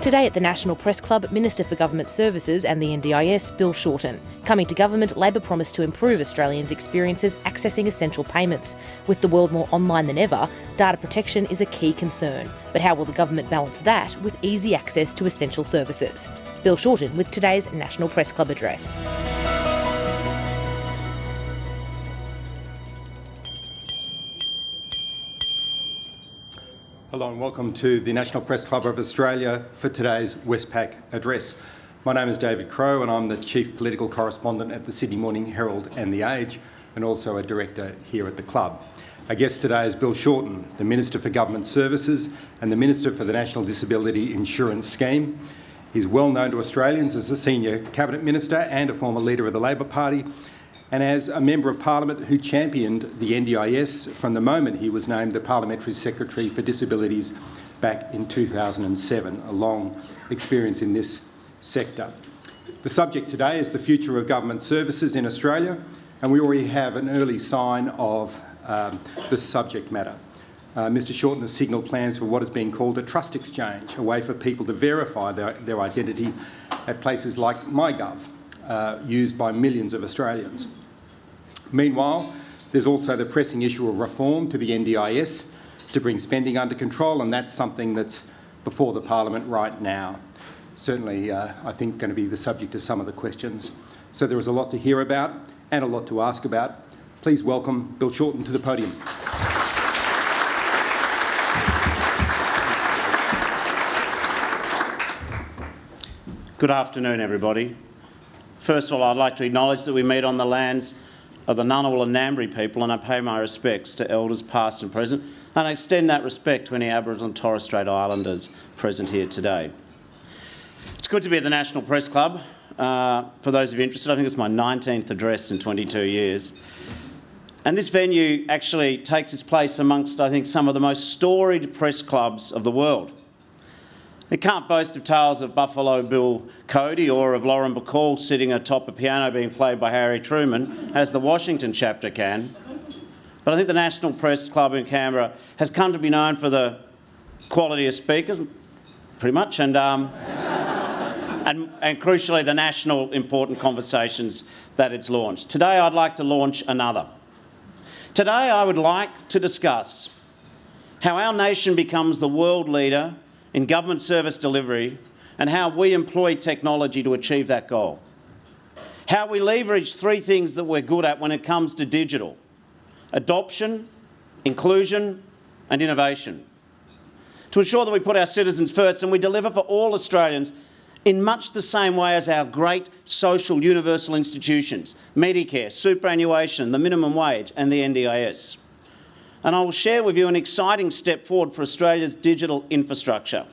Today at the National Press Club, Minister for Government Services and the NDIS, Bill Shorten. Coming to government, Labor promised to improve Australians' experiences accessing essential payments. With the world more online than ever, data protection is a key concern. But how will the government balance that with easy access to essential services? Bill Shorten with today's National Press Club address. Hello and welcome to the National Press Club of Australia for today's Westpac address. My name is David Crowe and I'm the Chief Political Correspondent at the Sydney Morning Herald and The Age, and also a Director here at the club. Our guest today is Bill Shorten, the Minister for Government Services and the Minister for the National Disability Insurance Scheme. He's well known to Australians as a senior Cabinet Minister and a former leader of the Labor Party, and as a Member of Parliament who championed the NDIS from the moment he was named the Parliamentary Secretary for Disabilities back in 2007, a long experience in this sector. The subject today is the future of government services in Australia, and we already have an early sign of the subject matter. Mr Shorten has signalled plans for what is being called a trust exchange, a way for people to verify their identity at places like MyGov, used by millions of Australians. Meanwhile, there's also the pressing issue of reform to the NDIS to bring spending under control, and that's something that's before the Parliament right now. Certainly, I think, going to be the subject of some of the questions. So there is a lot to hear about and a lot to ask about. Please welcome Bill Shorten to the podium. Good afternoon, everybody. First of all, I'd like to acknowledge that we meet on the lands of the Ngunnawal and Ngambri people, and I pay my respects to elders past and present, and I extend that respect to any Aboriginal and Torres Strait Islanders present here today. It's good to be at the National Press Club. For those of you interested, I think it's my 19th address in 22 years. And this venue actually takes its place amongst, I think, some of the most storied press clubs of the world. It can't boast of tales of Buffalo Bill Cody or of Lauren Bacall sitting atop a piano being played by Harry Truman, as the Washington chapter can. But I think the National Press Club in Canberra has come to be known for the quality of speakers, pretty much, and crucially the national important conversations that it's launched. Today I'd like to launch another. Today I would like to discuss how our nation becomes the world leader in government service delivery and how we employ technology to achieve that goal. How we leverage three things that we're good at when it comes to digital: adoption, inclusion and innovation, to ensure that we put our citizens first and we deliver for all Australians in much the same way as our great social universal institutions, Medicare, superannuation, the minimum wage and the NDIS. And I will share with you an exciting step forward for Australia's digital infrastructure.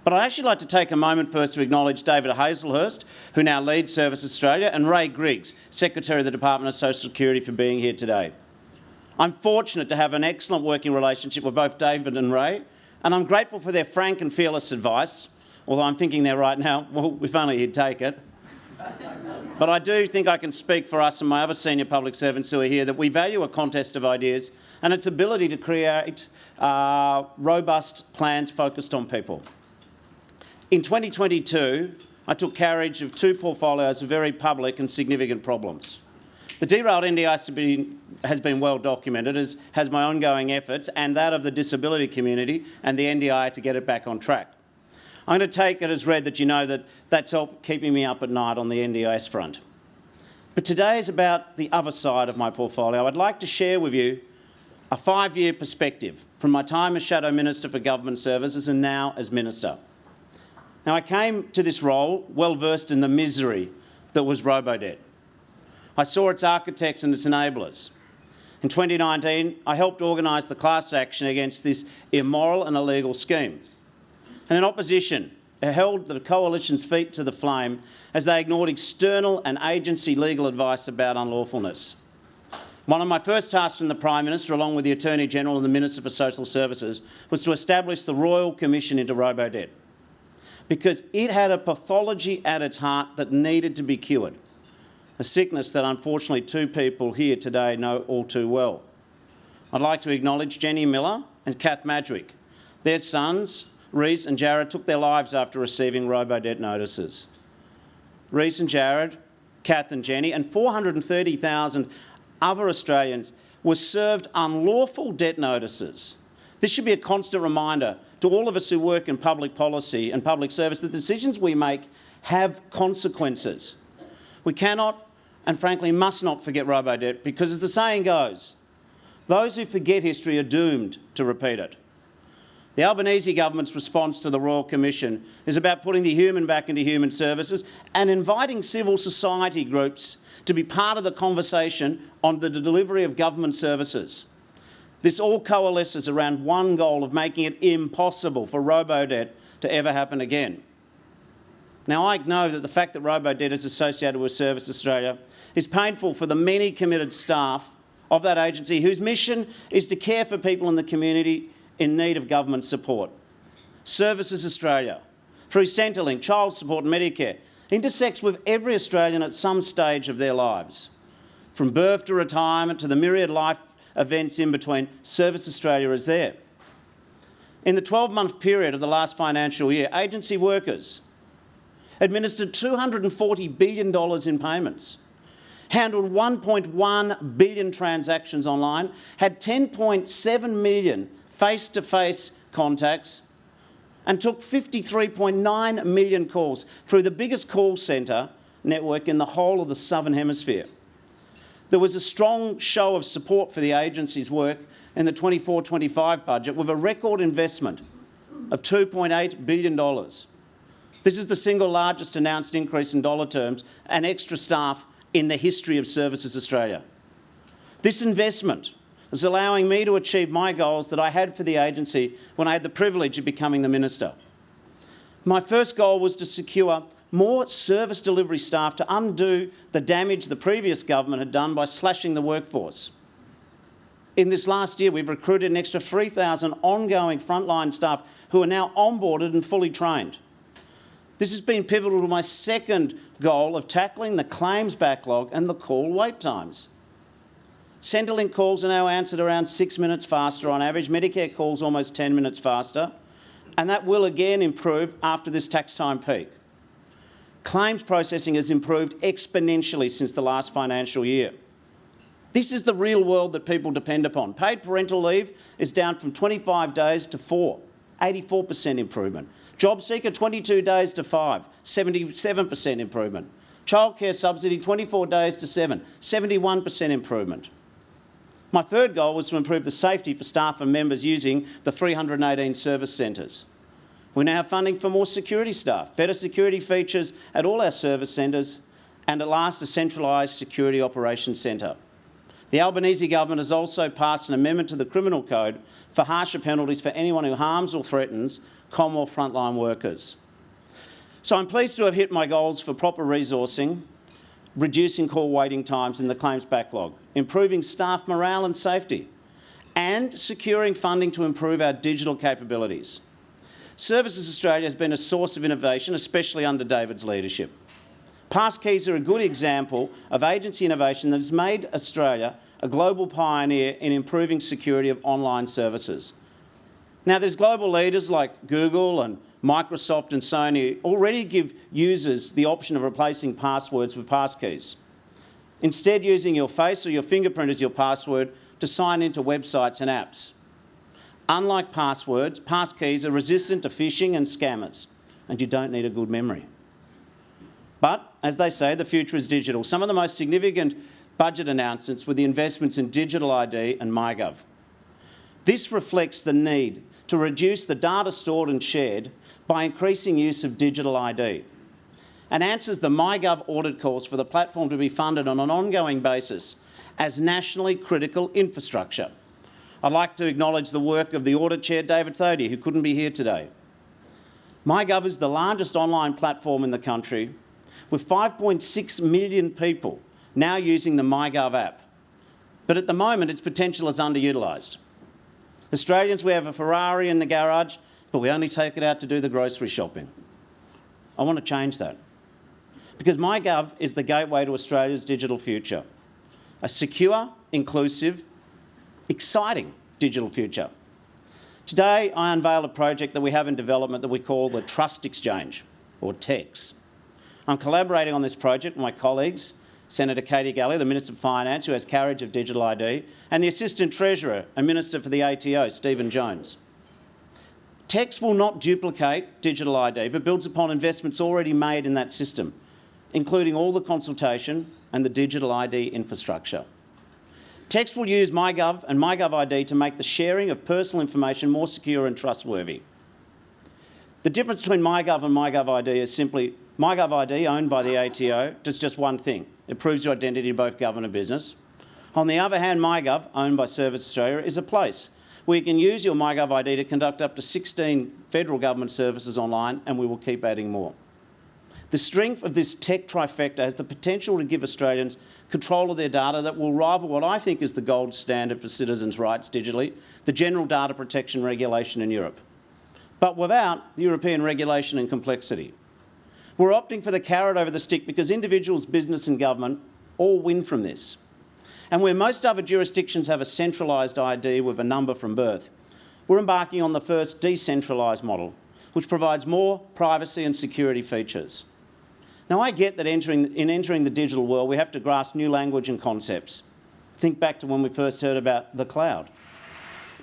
But I'd actually like to take a moment first to acknowledge David Hazelhurst, who now leads Service Australia, and Ray Griggs, Secretary of the Department of Social Security, for being here today. I'm fortunate to have an excellent working relationship with both David and Ray, and I'm grateful for their frank and fearless advice, although I'm thinking there right now, well, if only he'd take it. But I do think I can speak for us and my other senior public servants who are here that we value a contest of ideas and its ability to create robust plans focused on people. In 2022, I took carriage of two portfolios of very public and significant problems. The derailed NDIS has been well documented, as has my ongoing efforts and that of the disability community and the NDI to get it back on track. I'm going to take it as read that you know that that's helped keeping me up at night on the NDIS front. But today is about the other side of my portfolio. I'd like to share with you a 5-year perspective from my time as Shadow Minister for Government Services and now as Minister. Now, I came to this role well versed in the misery that was robo-debt. I saw its architects and its enablers. In 2019, I helped organise the class action against this immoral and illegal scheme. And in opposition, it held the coalition's feet to the flame as they ignored external and agency legal advice about unlawfulness. One of my first tasks from the Prime Minister, along with the Attorney-General and the Minister for Social Services, was to establish the Royal Commission into robo-debt, because it had a pathology at its heart that needed to be cured, a sickness that unfortunately two people here today know all too well. I'd like to acknowledge Jenny Miller and Kath Madrick. Their sons Reece and Jared took their lives after receiving robo-debt notices. Reece and Jared, Kath and Jenny, and 430,000 other Australians were served unlawful debt notices. This should be a constant reminder to all of us who work in public policy and public service that the decisions we make have consequences. We cannot and frankly must not forget robo-debt because, as the saying goes, those who forget history are doomed to repeat it. The Albanese government's response to the Royal Commission is about putting the human back into human services and inviting civil society groups to be part of the conversation on the delivery of government services. This all coalesces around one goal of making it impossible for robo-debt to ever happen again. Now, I know that the fact that robo-debt is associated with Service Australia is painful for the many committed staff of that agency whose mission is to care for people in the community in need of government support. Services Australia, through Centrelink, child support and Medicare, intersects with every Australian at some stage of their lives. From birth to retirement to the myriad life events in between, Service Australia is there. In the 12-month period of the last financial year, agency workers administered $240 billion in payments, handled 1.1 billion transactions online, had 10.7 million face-to-face contacts, and took 53.9 million calls through the biggest call centre network in the whole of the Southern Hemisphere. There was a strong show of support for the agency's work in the 24-25 budget with a record investment of $2.8 billion. This is the single largest announced increase in dollar terms and extra staff in the history of Services Australia. This investment is allowing me to achieve my goals that I had for the agency when I had the privilege of becoming the Minister. My first goal was to secure more service delivery staff to undo the damage the previous government had done by slashing the workforce. In this last year, we've recruited an extra 3,000 ongoing frontline staff who are now onboarded and fully trained. This has been pivotal to my second goal of tackling the claims backlog and the call wait times. Centrelink calls are now answered around 6 minutes faster on average, Medicare calls almost 10 minutes faster, and that will again improve after this tax time peak. Claims processing has improved exponentially since the last financial year. This is the real world that people depend upon. Paid parental leave is down from 25 days to 4, 84% improvement. Job seeker, 22 days to 5, 77% improvement. Childcare subsidy, 24 days to 7, 71% improvement. My third goal was to improve the safety for staff and members using the 318 service centres. We now have funding for more security staff, better security features at all our service centres, and at last a centralised security operations centre. The Albanese government has also passed an amendment to the Criminal Code for harsher penalties for anyone who harms or threatens Commonwealth frontline workers. So I'm pleased to have hit my goals for proper resourcing, reducing call waiting times in the claims backlog, improving staff morale and safety, and securing funding to improve our digital capabilities. Services Australia has been a source of innovation, especially under David's leadership. Passkeys are a good example of agency innovation that has made Australia a global pioneer in improving security of online services. Now, there's global leaders like Google and Microsoft and Sony already give users the option of replacing passwords with passkeys. Instead, using your face or your fingerprint as your password to sign into websites and apps. Unlike passwords, passkeys are resistant to phishing and scammers, and you don't need a good memory. But, as they say, the future is digital. Some of the most significant budget announcements were the investments in digital ID and MyGov. This reflects the need to reduce the data stored and shared by increasing use of digital ID, and answers the MyGov audit calls for the platform to be funded on an ongoing basis as nationally critical infrastructure. I'd like to acknowledge the work of the Audit Chair, David Thodey, who couldn't be here today. MyGov is the largest online platform in the country, with 5.6 million people now using the MyGov app. But at the moment, its potential is underutilised. Australians, we have a Ferrari in the garage, but we only take it out to do the grocery shopping. I want to change that. Because MyGov is the gateway to Australia's digital future. A secure, inclusive, exciting digital future. Today, I unveil a project that we have in development that we call the Trust Exchange, or TEX. I'm collaborating on this project with my colleagues, Senator Katie Gallagher, the Minister for Finance, who has carriage of digital ID, and the Assistant Treasurer and Minister for the ATO, Stephen Jones. TEX will not duplicate digital ID, but builds upon investments already made in that system, including all the consultation and the digital ID infrastructure. TEX will use MyGov and MyGov ID to make the sharing of personal information more secure and trustworthy. The difference between MyGov and MyGov ID is simply MyGov ID, owned by the ATO, does just one thing. It proves your identity to both government and business. On the other hand, MyGov, owned by Service Australia, is a place where you can use your MyGov ID to conduct up to 16 federal government services online, and we will keep adding more. The strength of this tech trifecta has the potential to give Australians control of their data that will rival what I think is the gold standard for citizens' rights digitally, the General Data Protection Regulation in Europe, but without the European regulation and complexity. We're opting for the carrot over the stick because individuals, business and government all win from this. And where most other jurisdictions have a centralised ID with a number from birth, we're embarking on the first decentralised model, which provides more privacy and security features. Now, I get that in entering the digital world, we have to grasp new language and concepts. Think back to when we first heard about the cloud.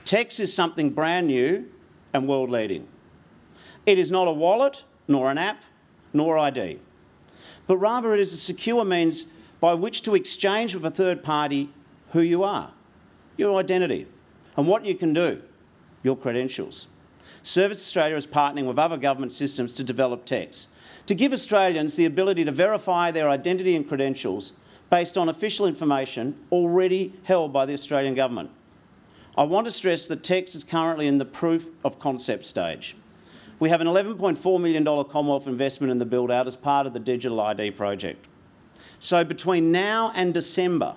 TEX is something brand new and world-leading. It is not a wallet, nor an app, nor ID, but rather it is a secure means by which to exchange with a third party who you are, your identity, and what you can do, your credentials. Service Australia is partnering with other government systems to develop TEX, to give Australians the ability to verify their identity and credentials based on official information already held by the Australian Government. I want to stress that TEX is currently in the proof of concept stage. We have an $11.4 million Commonwealth investment in the build-out as part of the Digital ID project. So between now and December,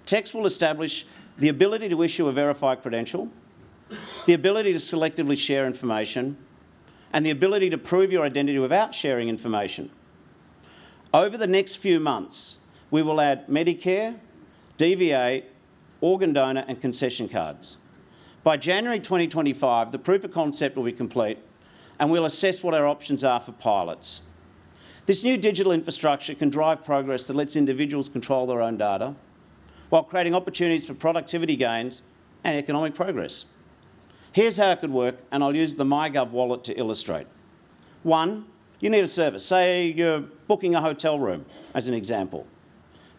TEX will establish the ability to issue a verified credential, the ability to selectively share information, and the ability to prove your identity without sharing information. Over the next few months, we will add Medicare, DVA, organ donor and concession cards. By January 2025, the proof of concept will be complete, and we'll assess what our options are for pilots. This new digital infrastructure can drive progress that lets individuals control their own data, while creating opportunities for productivity gains and economic progress. Here's how it could work, and I'll use the MyGov wallet to illustrate. 1, you need a service. Say you're booking a hotel room, as an example.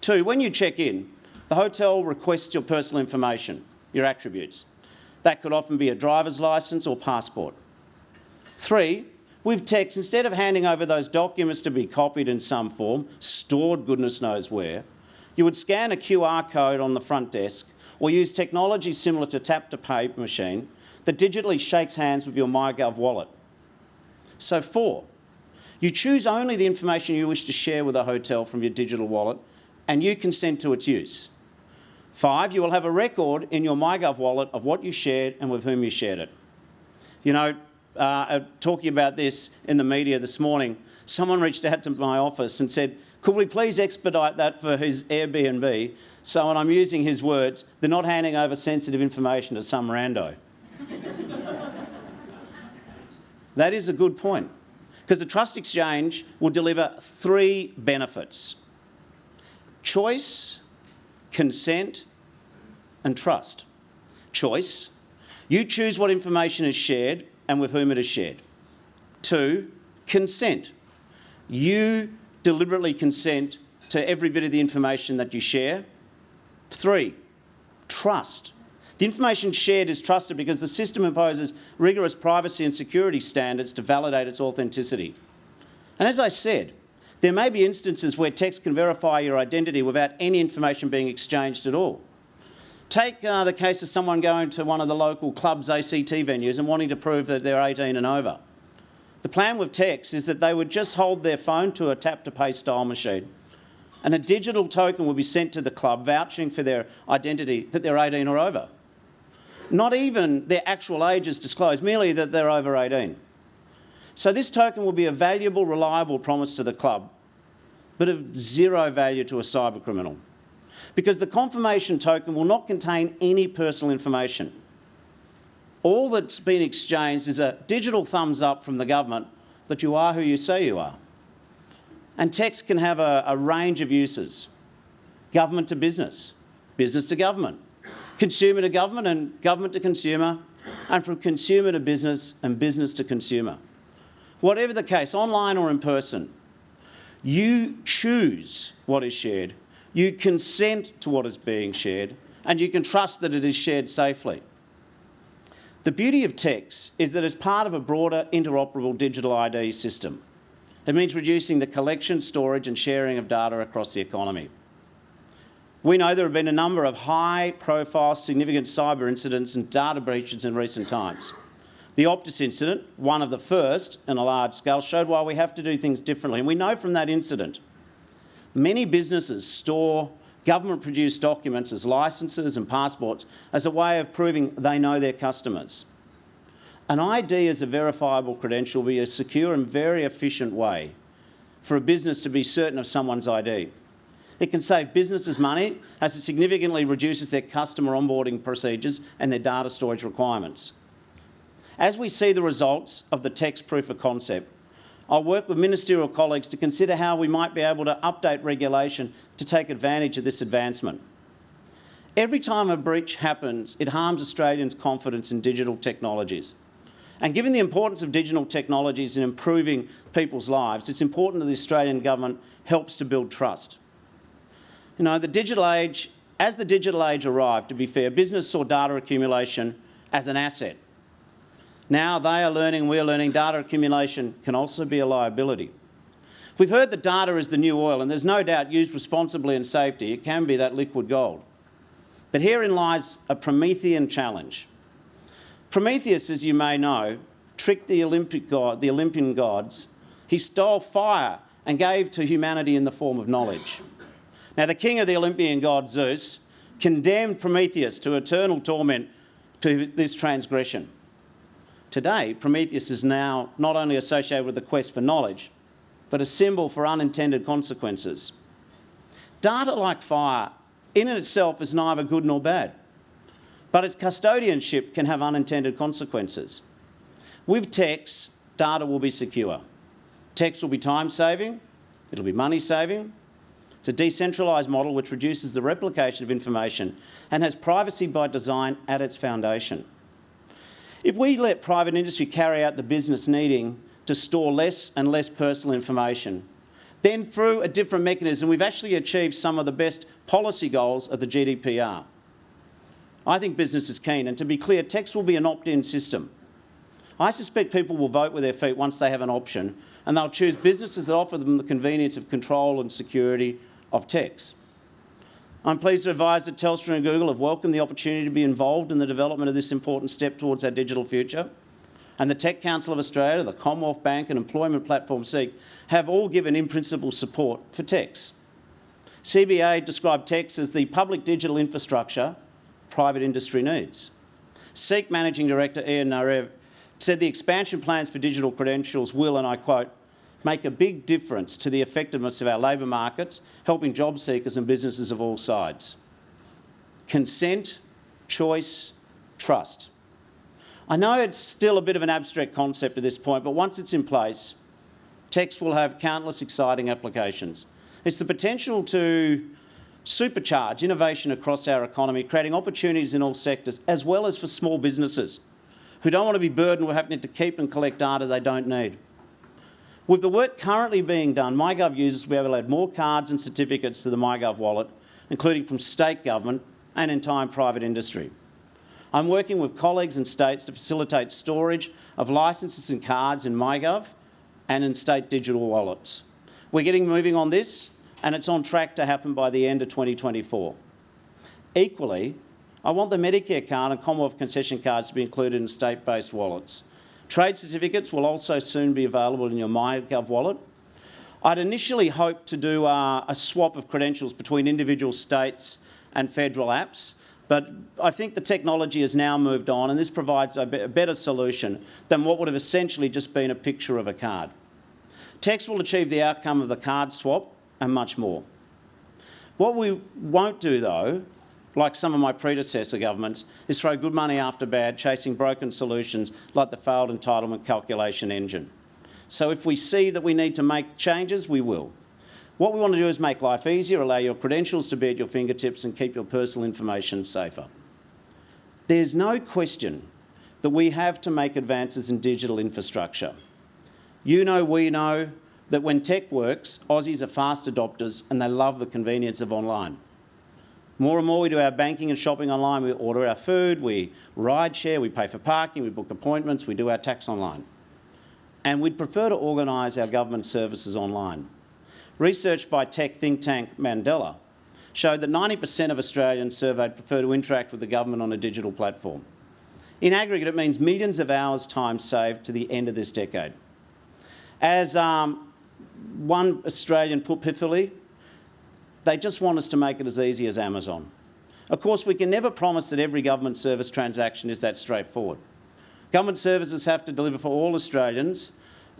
2, when you check in, the hotel requests your personal information, your attributes. That could often be a driver's licence or passport. 3, with TEX, instead of handing over those documents to be copied in some form, stored goodness knows where, you would scan a QR code on the front desk or use technology similar to tap-to-pay machine that digitally shakes hands with your MyGov wallet. So 4, you choose only the information you wish to share with a hotel from your digital wallet and you consent to its use. 5, you will have a record in your MyGov wallet of what you shared and with whom you shared it. You know, talking about this in the media this morning, someone reached out to my office and said, could we please expedite that for his Airbnb? So, and I'm using his words, they're not handing over sensitive information to some rando. That is a good point, because the Trust Exchange will deliver 3 benefits: choice, consent, and trust. Choice, you choose what information is shared and with whom it is shared. 2, consent, you deliberately consent to every bit of the information that you share. 3, trust. The information shared is trusted because the system imposes rigorous privacy and security standards to validate its authenticity. And as I said, there may be instances where TEX can verify your identity without any information being exchanged at all. Take the case of someone going to one of the local club's ACT venues and wanting to prove that they're 18 and over. The plan with TEX is that they would just hold their phone to a tap-to-pay style machine, and a digital token will be sent to the club vouching for their identity that they're 18 or over. Not even their actual age is disclosed, merely that they're over 18. So this token will be a valuable, reliable promise to the club, but of zero value to a cyber criminal, because the confirmation token will not contain any personal information. all that's been exchanged is a digital thumbs up from the government that you are who you say you are. And text can have a range of uses. Government to business, business to government, consumer to government and government to consumer, and from consumer to business and business to consumer. Whatever the case, online or in person, you choose what is shared, you consent to what is being shared, and you can trust that it is shared safely. The beauty of text is that it's part of a broader interoperable digital ID system. It means reducing the collection, storage and sharing of data across the economy. We know there have been a number of high-profile, significant cyber incidents and data breaches in recent times. The Optus incident, one of the first on a large scale, showed why we have to do things differently. And we know from that incident, many businesses store government-produced documents as licences and passports as a way of proving they know their customers. An ID as a verifiable credential will be a secure and very efficient way for a business to be certain of someone's ID. It can save businesses money as it significantly reduces their customer onboarding procedures and their data storage requirements. As we see the results of the text proof of concept, I'll work with ministerial colleagues to consider how we might be able to update regulation to take advantage of this advancement. Every time a breach happens, it harms Australians' confidence in digital technologies. And given the importance of digital technologies in improving people's lives, it's important that the Australian government helps to build trust. You know, as the digital age arrived, to be fair, business saw data accumulation as an asset. Now they are learning, we are learning, data accumulation can also be a liability. We've heard that data is the new oil, and there's no doubt used responsibly and safety, it can be that liquid gold. But herein lies a Promethean challenge. Prometheus, as you may know, tricked the Olympian gods. He stole fire and gave to humanity in the form of knowledge. Now, the king of the Olympian god, Zeus, condemned Prometheus to eternal torment to this transgression. Today, Prometheus is now not only associated with the quest for knowledge, but a symbol for unintended consequences. Data like fire in itself is neither good nor bad, but its custodianship can have unintended consequences. With text, data will be secure. Text will be time-saving, it'll be money-saving. It's a decentralised model which reduces the replication of information and has privacy by design at its foundation. If we let private industry carry out the business needing to store less and less personal information, then through a different mechanism, we've actually achieved some of the best policy goals of the GDPR. I think business is keen, and to be clear, text will be an opt-in system. I suspect people will vote with their feet once they have an option, and they'll choose businesses that offer them the convenience of control and security of text. I'm pleased to advise that Telstra and Google have welcomed the opportunity to be involved in the development of this important step towards our digital future. And the Tech Council of Australia, the Commonwealth Bank and employment platform SEEK have all given in-principle support for text. CBA described text as the public digital infrastructure private industry needs. SEEK Managing Director Ian Narev said the expansion plans for digital credentials will, and I quote, make a big difference to the effectiveness of our labour markets, helping job seekers and businesses of all sides. Consent, choice, trust. I know it's still a bit of an abstract concept at this point, but once it's in place, text will have countless exciting applications. It's the potential to supercharge innovation across our economy, creating opportunities in all sectors, as well as for small businesses who don't want to be burdened with having to keep and collect data they don't need. With the work currently being done, MyGov users will be able to add more cards and certificates to the MyGov wallet, including from state government and entire private industry. I'm working with colleagues in states to facilitate storage of licences and cards in MyGov and in state digital wallets. We're getting moving on this, and it's on track to happen by the end of 2024. Equally, I want the Medicare card and Commonwealth concession cards to be included in state-based wallets. Trade certificates will also soon be available in your MyGov wallet. I'd initially hoped to do a swap of credentials between individual states and federal apps, but I think the technology has now moved on, and this provides a better solution than what would have essentially just been a picture of a card. Text will achieve the outcome of the card swap and much more. What we won't do, though, like some of my predecessor governments, is throw good money after bad, chasing broken solutions like the failed entitlement calculation engine. So if we see that we need to make changes, we will. What we want to do is make life easier, allow your credentials to be at your fingertips and keep your personal information safer. There's no question that we have to make advances in digital infrastructure. You know, we know that when tech works, Aussies are fast adopters and they love the convenience of online. More and more we do our banking and shopping online. We order our food, we ride share, we pay for parking, we book appointments, we do our tax online. And we'd prefer to organise our government services online. Research by tech think tank Mandela showed that 90% of Australians surveyed prefer to interact with the government on a digital platform. In aggregate, it means millions of hours' time saved to the end of this decade. As one Australian put pithily, they just want us to make it as easy as Amazon. Of course, we can never promise that every government service transaction is that straightforward. Government services have to deliver for all Australians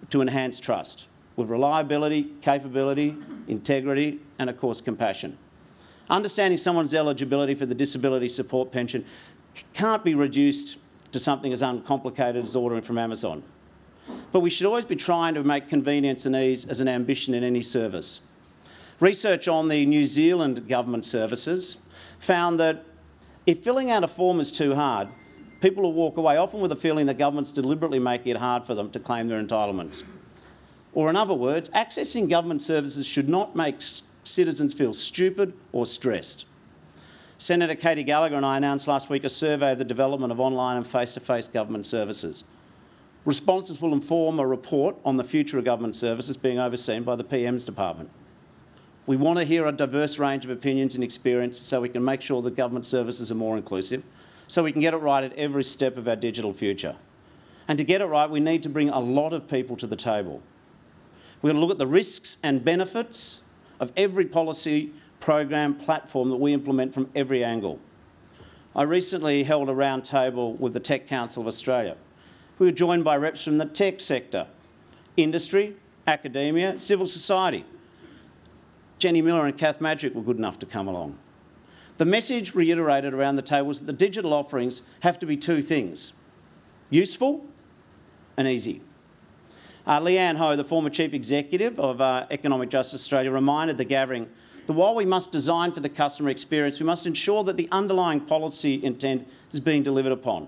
to enhance trust, with reliability, capability, integrity and, of course, compassion. Understanding someone's eligibility for the disability support pension can't be reduced to something as uncomplicated as ordering from Amazon. But we should always be trying to make convenience and ease as an ambition in any service. Research on the New Zealand government services found that if filling out a form is too hard, people will walk away, often with a feeling that government's deliberately making it hard for them to claim their entitlements. Or in other words, accessing government services should not make citizens feel stupid or stressed. Senator Katie Gallagher and I announced last week a survey of the development of online and face-to-face government services. Responses will inform a report on the future of government services being overseen by the PM's department. We want to hear a diverse range of opinions and experience so we can make sure that government services are more inclusive, so we can get it right at every step of our digital future. And to get it right, we need to bring a lot of people to the table. We're going to look at the risks and benefits of every policy, program, platform that we implement from every angle. I recently held a round table with the Tech Council of Australia. We were joined by reps from the tech sector, industry, academia, civil society. Jenny Miller and Kath Madrick were good enough to come along. The message reiterated around the table was that the digital offerings have to be two things: useful and easy. Leanne Ho, the former Chief Executive of Economic Justice Australia, reminded the gathering that while we must design for the customer experience, we must ensure that the underlying policy intent is being delivered upon.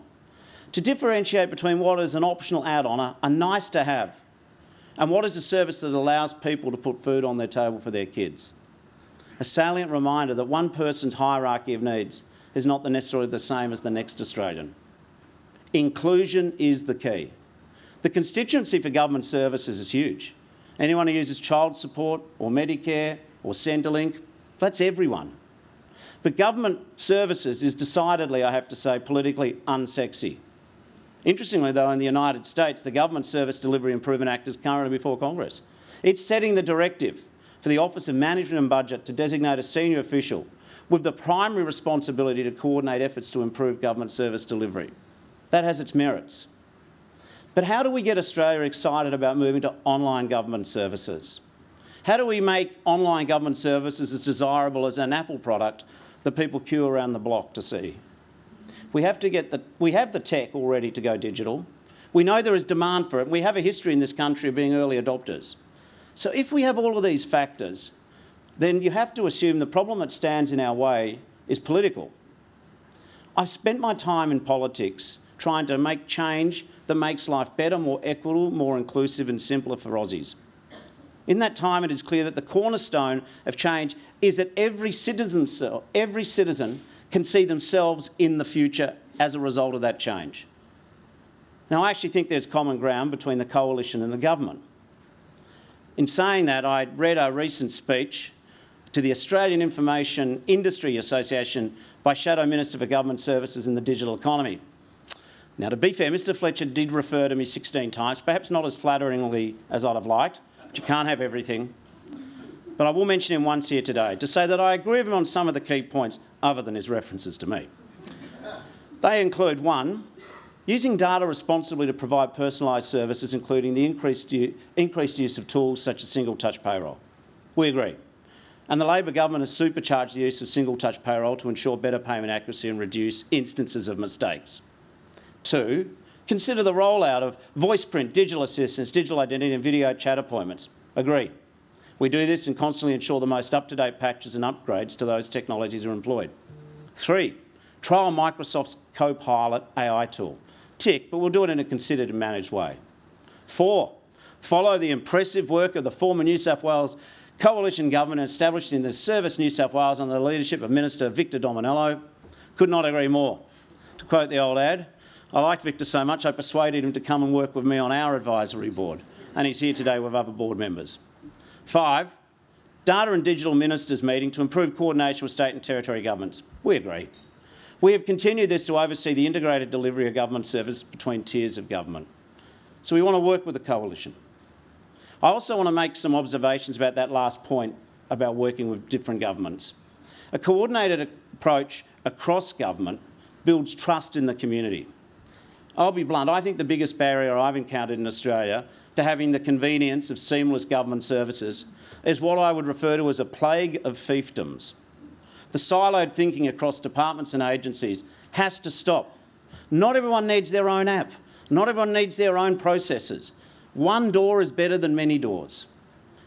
To differentiate between what is an optional add-on, a nice to have, and what is a service that allows people to put food on their table for their kids. A salient reminder that one person's hierarchy of needs is not necessarily the same as the next Australian. Inclusion is the key. The constituency for government services is huge. Anyone who uses child support or Medicare or Centrelink, that's everyone. But government services is decidedly, I have to say, politically unsexy. Interestingly, though, in the United States, the Government Service Delivery Improvement Act is currently before Congress. It's setting the directive for the Office of Management and Budget to designate a senior official with the primary responsibility to coordinate efforts to improve government service delivery. That has its merits. But how do we get Australia excited about moving to online government services? How do we make online government services as desirable as an Apple product that people queue around the block to see? We have the tech all ready to go digital. We know there is demand for it. We have a history in this country of being early adopters. So if we have all of these factors, then you have to assume the problem that stands in our way is political. I've spent my time in politics trying to make change that makes life better, more equitable, more inclusive and simpler for Aussies. In that time, it is clear that the cornerstone of change is that every citizen can see themselves in the future as a result of that change. Now, I actually think there's common ground between the coalition and the government. In saying that, I read a recent speech to the Australian Information Industry Association by Shadow Minister for Government Services and the Digital Economy. Now, to be fair, Mr Fletcher did refer to me 16 times, perhaps not as flatteringly as I'd have liked, but you can't have everything. But I will mention him once here today to say that I agree with him on some of the key points other than his references to me. They include, one, using data responsibly to provide personalised services, including the increased use of tools such as single-touch payroll. We agree. And the Labor government has supercharged the use of single-touch payroll to ensure better payment accuracy and reduce instances of mistakes. 2, consider the rollout of voice print, digital assistants, digital identity and video chat appointments. Agree. We do this and constantly ensure the most up-to-date patches and upgrades to those technologies are employed. 3, trial Microsoft's Copilot AI tool. Tick, but we'll do it in a considered and managed way. 4, follow the impressive work of the former New South Wales coalition government established in the Service New South Wales under the leadership of Minister Victor Dominello. Could not agree more. To quote the old ad, I liked Victor so much I persuaded him to come and work with me on our advisory board, and he's here today with other board members. 5, data and digital ministers meeting to improve coordination with state and territory governments. We agree. We have continued this to oversee the integrated delivery of government service between tiers of government. So we want to work with the coalition. I also want to make some observations about that last point about working with different governments. A coordinated approach across government builds trust in the community. I'll be blunt, I think the biggest barrier I've encountered in Australia to having the convenience of seamless government services is what I would refer to as a plague of fiefdoms. The siloed thinking across departments and agencies has to stop. Not everyone needs their own app. Not everyone needs their own processes. One door is better than many doors.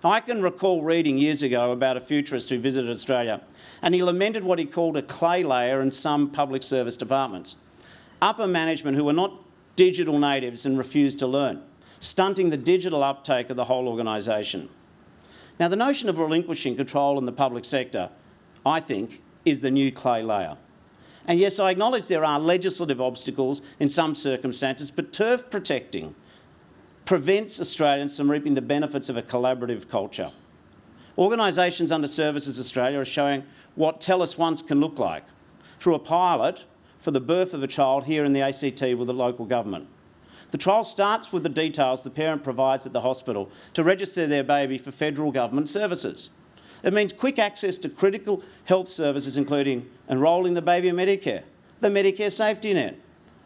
I can recall reading years ago about a futurist who visited Australia, and he lamented what he called a clay layer in some public service departments. Upper management who were not digital natives and refused to learn, stunting the digital uptake of the whole organisation. Now, the notion of relinquishing control in the public sector, I think, is the new clay layer. And yes, I acknowledge there are legislative obstacles in some circumstances, but turf protecting prevents Australians from reaping the benefits of a collaborative culture. Organisations under Services Australia are showing what Tell Us Once can look like through a pilot for the birth of a child here in the ACT with the local government. The trial starts with the details the parent provides at the hospital to register their baby for federal government services. It means quick access to critical health services, including enrolling the baby in Medicare, the Medicare safety net,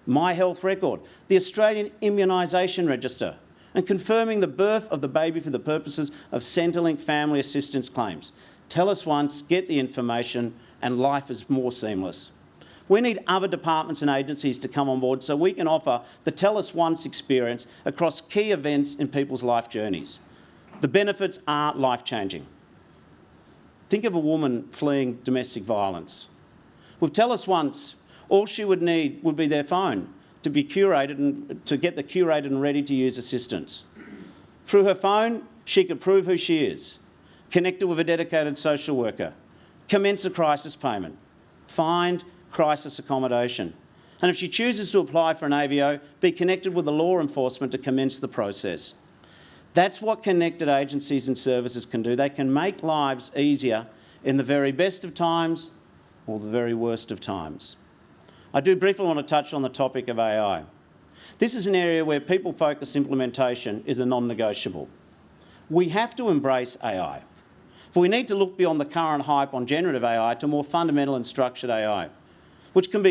My Health Record, the Australian Immunisation Register, and confirming the birth of the baby for the purposes of Centrelink family assistance claims. Tell Us Once, get the information, and life is more seamless. We need other departments and agencies to come on board so we can offer the Tell Us Once experience across key events in people's life journeys. The benefits are life-changing. Think of a woman fleeing domestic violence. With Tell Us Once, all she would need would be their phone to be curated and to get the curated and ready-to-use assistance. Through her phone, she could prove who she is, connect her with a dedicated social worker, commence a crisis payment, find crisis accommodation, and if she chooses to apply for an AVO, be connected with the law enforcement to commence the process. That's what connected agencies and services can do. They can make lives easier in the very best of times or the very worst of times. I do briefly want to touch on the topic of AI. This is an area where people-focused implementation is a non-negotiable. We have to embrace AI, but we need to look beyond the current hype on generative AI to more fundamental and structured AI, which can be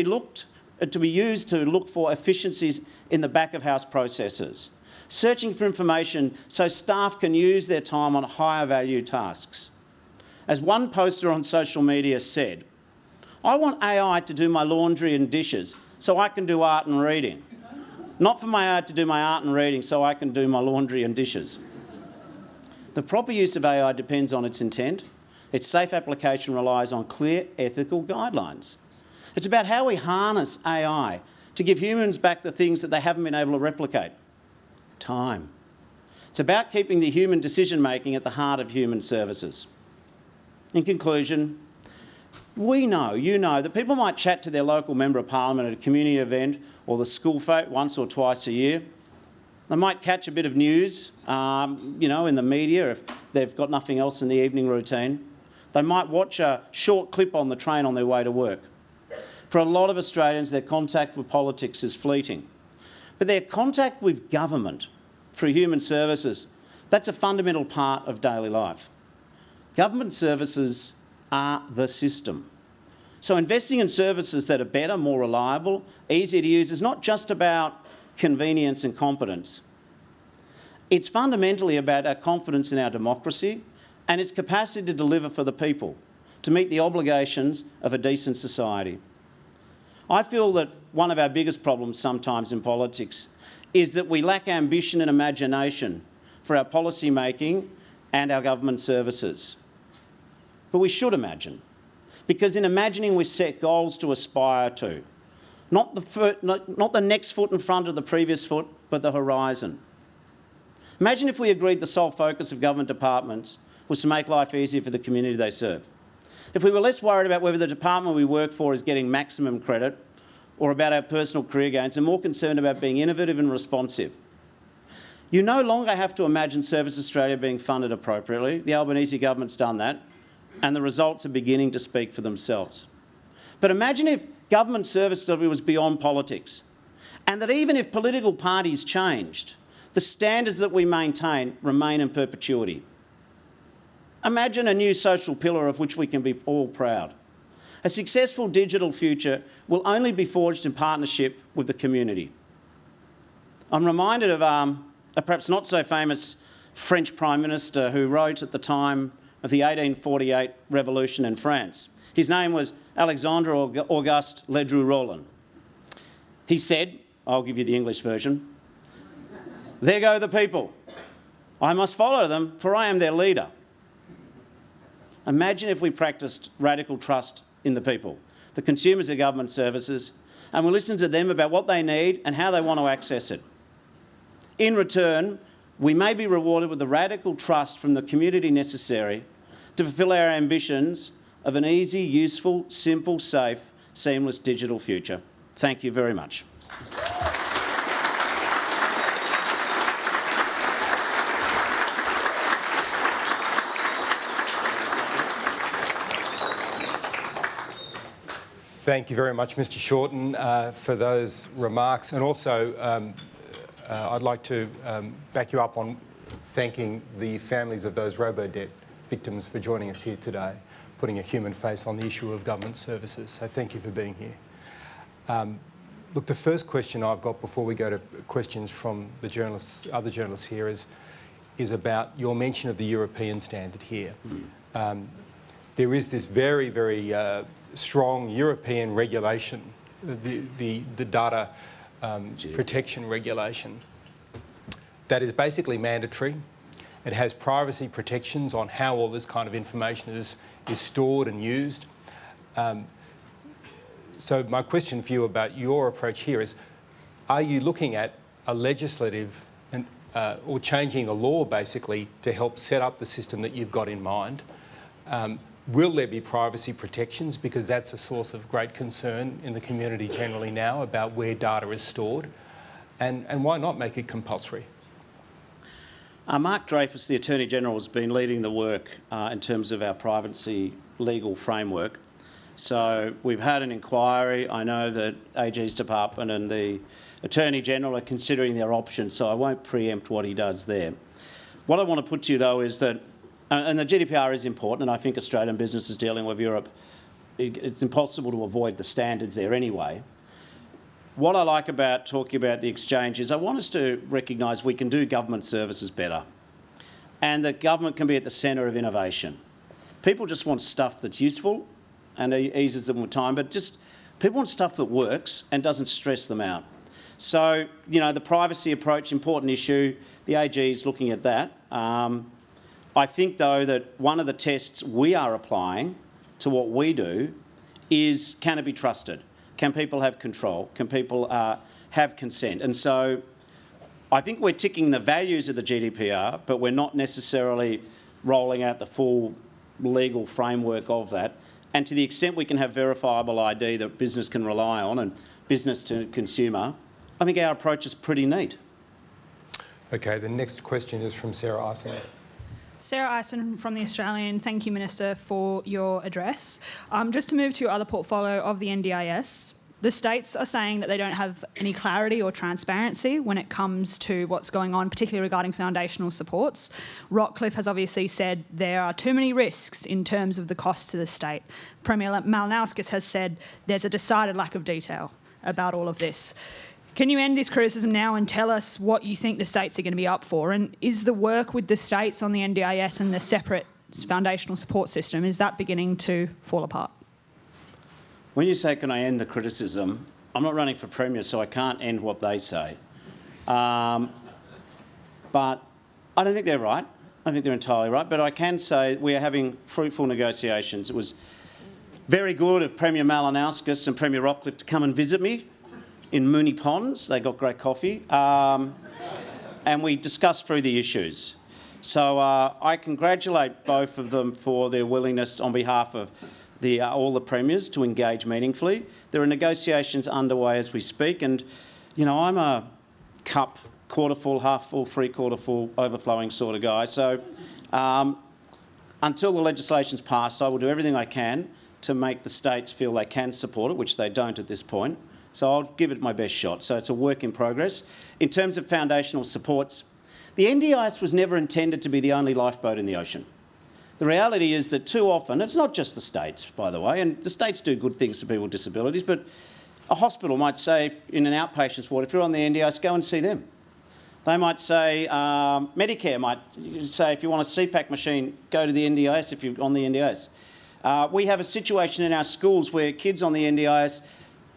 used to look for efficiencies in the back-of-house processes, searching for information so staff can use their time on higher value tasks. As one poster on social media said, I want AI to do my laundry and dishes so I can do art and reading. Not for my AI to do my art and reading so I can do my laundry and dishes. The proper use of AI depends on its intent. Its safe application relies on clear ethical guidelines. It's about how we harness AI to give humans back the things that they haven't been able to replicate. Time. It's about keeping the human decision-making at the heart of human services. In conclusion, we know, you know, that people might chat to their local Member of Parliament at a community event or the school fete once or twice a year. They might catch a bit of news, you know, in the media if they've got nothing else in the evening routine. They might watch a short clip on the train on their way to work. For a lot of Australians, their contact with politics is fleeting. But their contact with government through human services, that's a fundamental part of daily life. Government services are the system. So investing in services that are better, more reliable, easier to use is not just about convenience and competence. It's fundamentally about our confidence in our democracy and its capacity to deliver for the people, to meet the obligations of a decent society. I feel that one of our biggest problems sometimes in politics is that we lack ambition and imagination for our policy making and our government services. But we should imagine, because in imagining we set goals to aspire to, not the next foot in front of the previous foot, but the horizon. Imagine if we agreed the sole focus of government departments was to make life easier for the community they serve. If we were less worried about whether the department we work for is getting maximum credit or about our personal career gains and more concerned about being innovative and responsive. You no longer have to imagine Service Australia being funded appropriately. The Albanese government's done that, and the results are beginning to speak for themselves. But imagine if government service delivery was beyond politics, and that even if political parties changed, the standards that we maintain remain in perpetuity. Imagine a new social pillar of which we can be all proud. A successful digital future will only be forged in partnership with the community. I'm reminded of a perhaps not so famous French Prime Minister who wrote at the time of the 1848 revolution in France. His name was Alexandre Auguste Ledru-Rollin. He said, I'll give you the English version, "There go the people. I must follow them, for I am their leader." Imagine if we practiced radical trust in the people, the consumers of government services, and we listen to them about what they need and how they want to access it. In return, we may be rewarded with the radical trust from the community necessary to fulfil our ambitions of an easy, useful, simple, safe, seamless digital future. Thank you very much. Thank you very much, Mr. Shorten, for those remarks. And also, I'd like to back you up on thanking the families of those robo-debt victims for joining us here today, putting a human face on the issue of government services. So thank you for being here. Look, the first question I've got before we go to questions from the journalists, other journalists here, is about your mention of the European standard here. There is this very, very strong European regulation, the data protection regulation, that is basically mandatory. It has privacy protections on how all this kind of information is stored and used. So my question for you about your approach here is, are you looking at a legislative or changing a law basically to help set up the system that you've got in mind? Will there be privacy protections? Because that's a source of great concern in the community generally now about where data is stored. And why not make it compulsory? Mark Dreyfus, the Attorney-General, has been leading the work in terms of our privacy legal framework. So we've had an inquiry. I know that AG's department and the Attorney-General are considering their options, so I won't preempt what he does there. What I want to put to you, though, is that and the GDPR is important, and I think Australian businesses dealing with Europe, it's impossible to avoid the standards there anyway. What I like about talking about the exchange is I want us to recognise we can do government services better, and that government can be at the centre of innovation. People just want stuff that's useful and eases them with time, but just people want stuff that works and doesn't stress them out. So, you know, the privacy approach, important issue. The AG is looking at that. I think, though, that one of the tests we are applying to what we do is, can it be trusted? Can people have control? Can people have consent? And so I think we're ticking the values of the GDPR, but we're not necessarily rolling out the full legal framework of that. And to the extent we can have verifiable ID that business can rely on and business to consumer, I think our approach is pretty neat. Okay, the next question is from Sarah Ison. Sarah Ison from The Australian. Thank you, Minister, for your address. Just to move to your other portfolio of the NDIS, the states are saying that they don't have any clarity or transparency when it comes to what's going on, particularly regarding foundational supports. Rockcliffe has obviously said there are too many risks in terms of the cost to the state. Premier Malinauskas has said there's a decided lack of detail about all of this. Can you end this criticism now and tell us what you think the states are going to be up for? And is the work with the states on the NDIS and the separate foundational support system, is that beginning to fall apart? When you say, can I end the criticism, I'm not running for Premier, so I can't end what they say. But I don't think they're right. I think they're entirely right. But I can say we are having fruitful negotiations. It was very good of Premier Malinauskas and Premier Rockcliffe to come and visit me in Moonee Ponds. They got great coffee. And we discussed through the issues. So I congratulate both of them for their willingness on behalf of all the premiers to engage meaningfully. There are negotiations underway as we speak, and you know, I'm a cup quarter full, half full, three-quarter full, overflowing sort of guy. So until the legislation's passed, I will do everything I can to make the states feel they can support it, which they don't at this point. So I'll give it my best shot. So it's a work in progress. In terms of foundational supports, the NDIS was never intended to be the only lifeboat in the ocean. The reality is that too often, it's not just the states, by the way, and the states do good things for people with disabilities, but a hospital might say in an outpatient's ward, if you're on the NDIS, go and see them. They might say, Medicare might say, if you want a CPAC machine, go to the NDIS if you're on the NDIS. We have a situation in our schools where kids on the NDIS,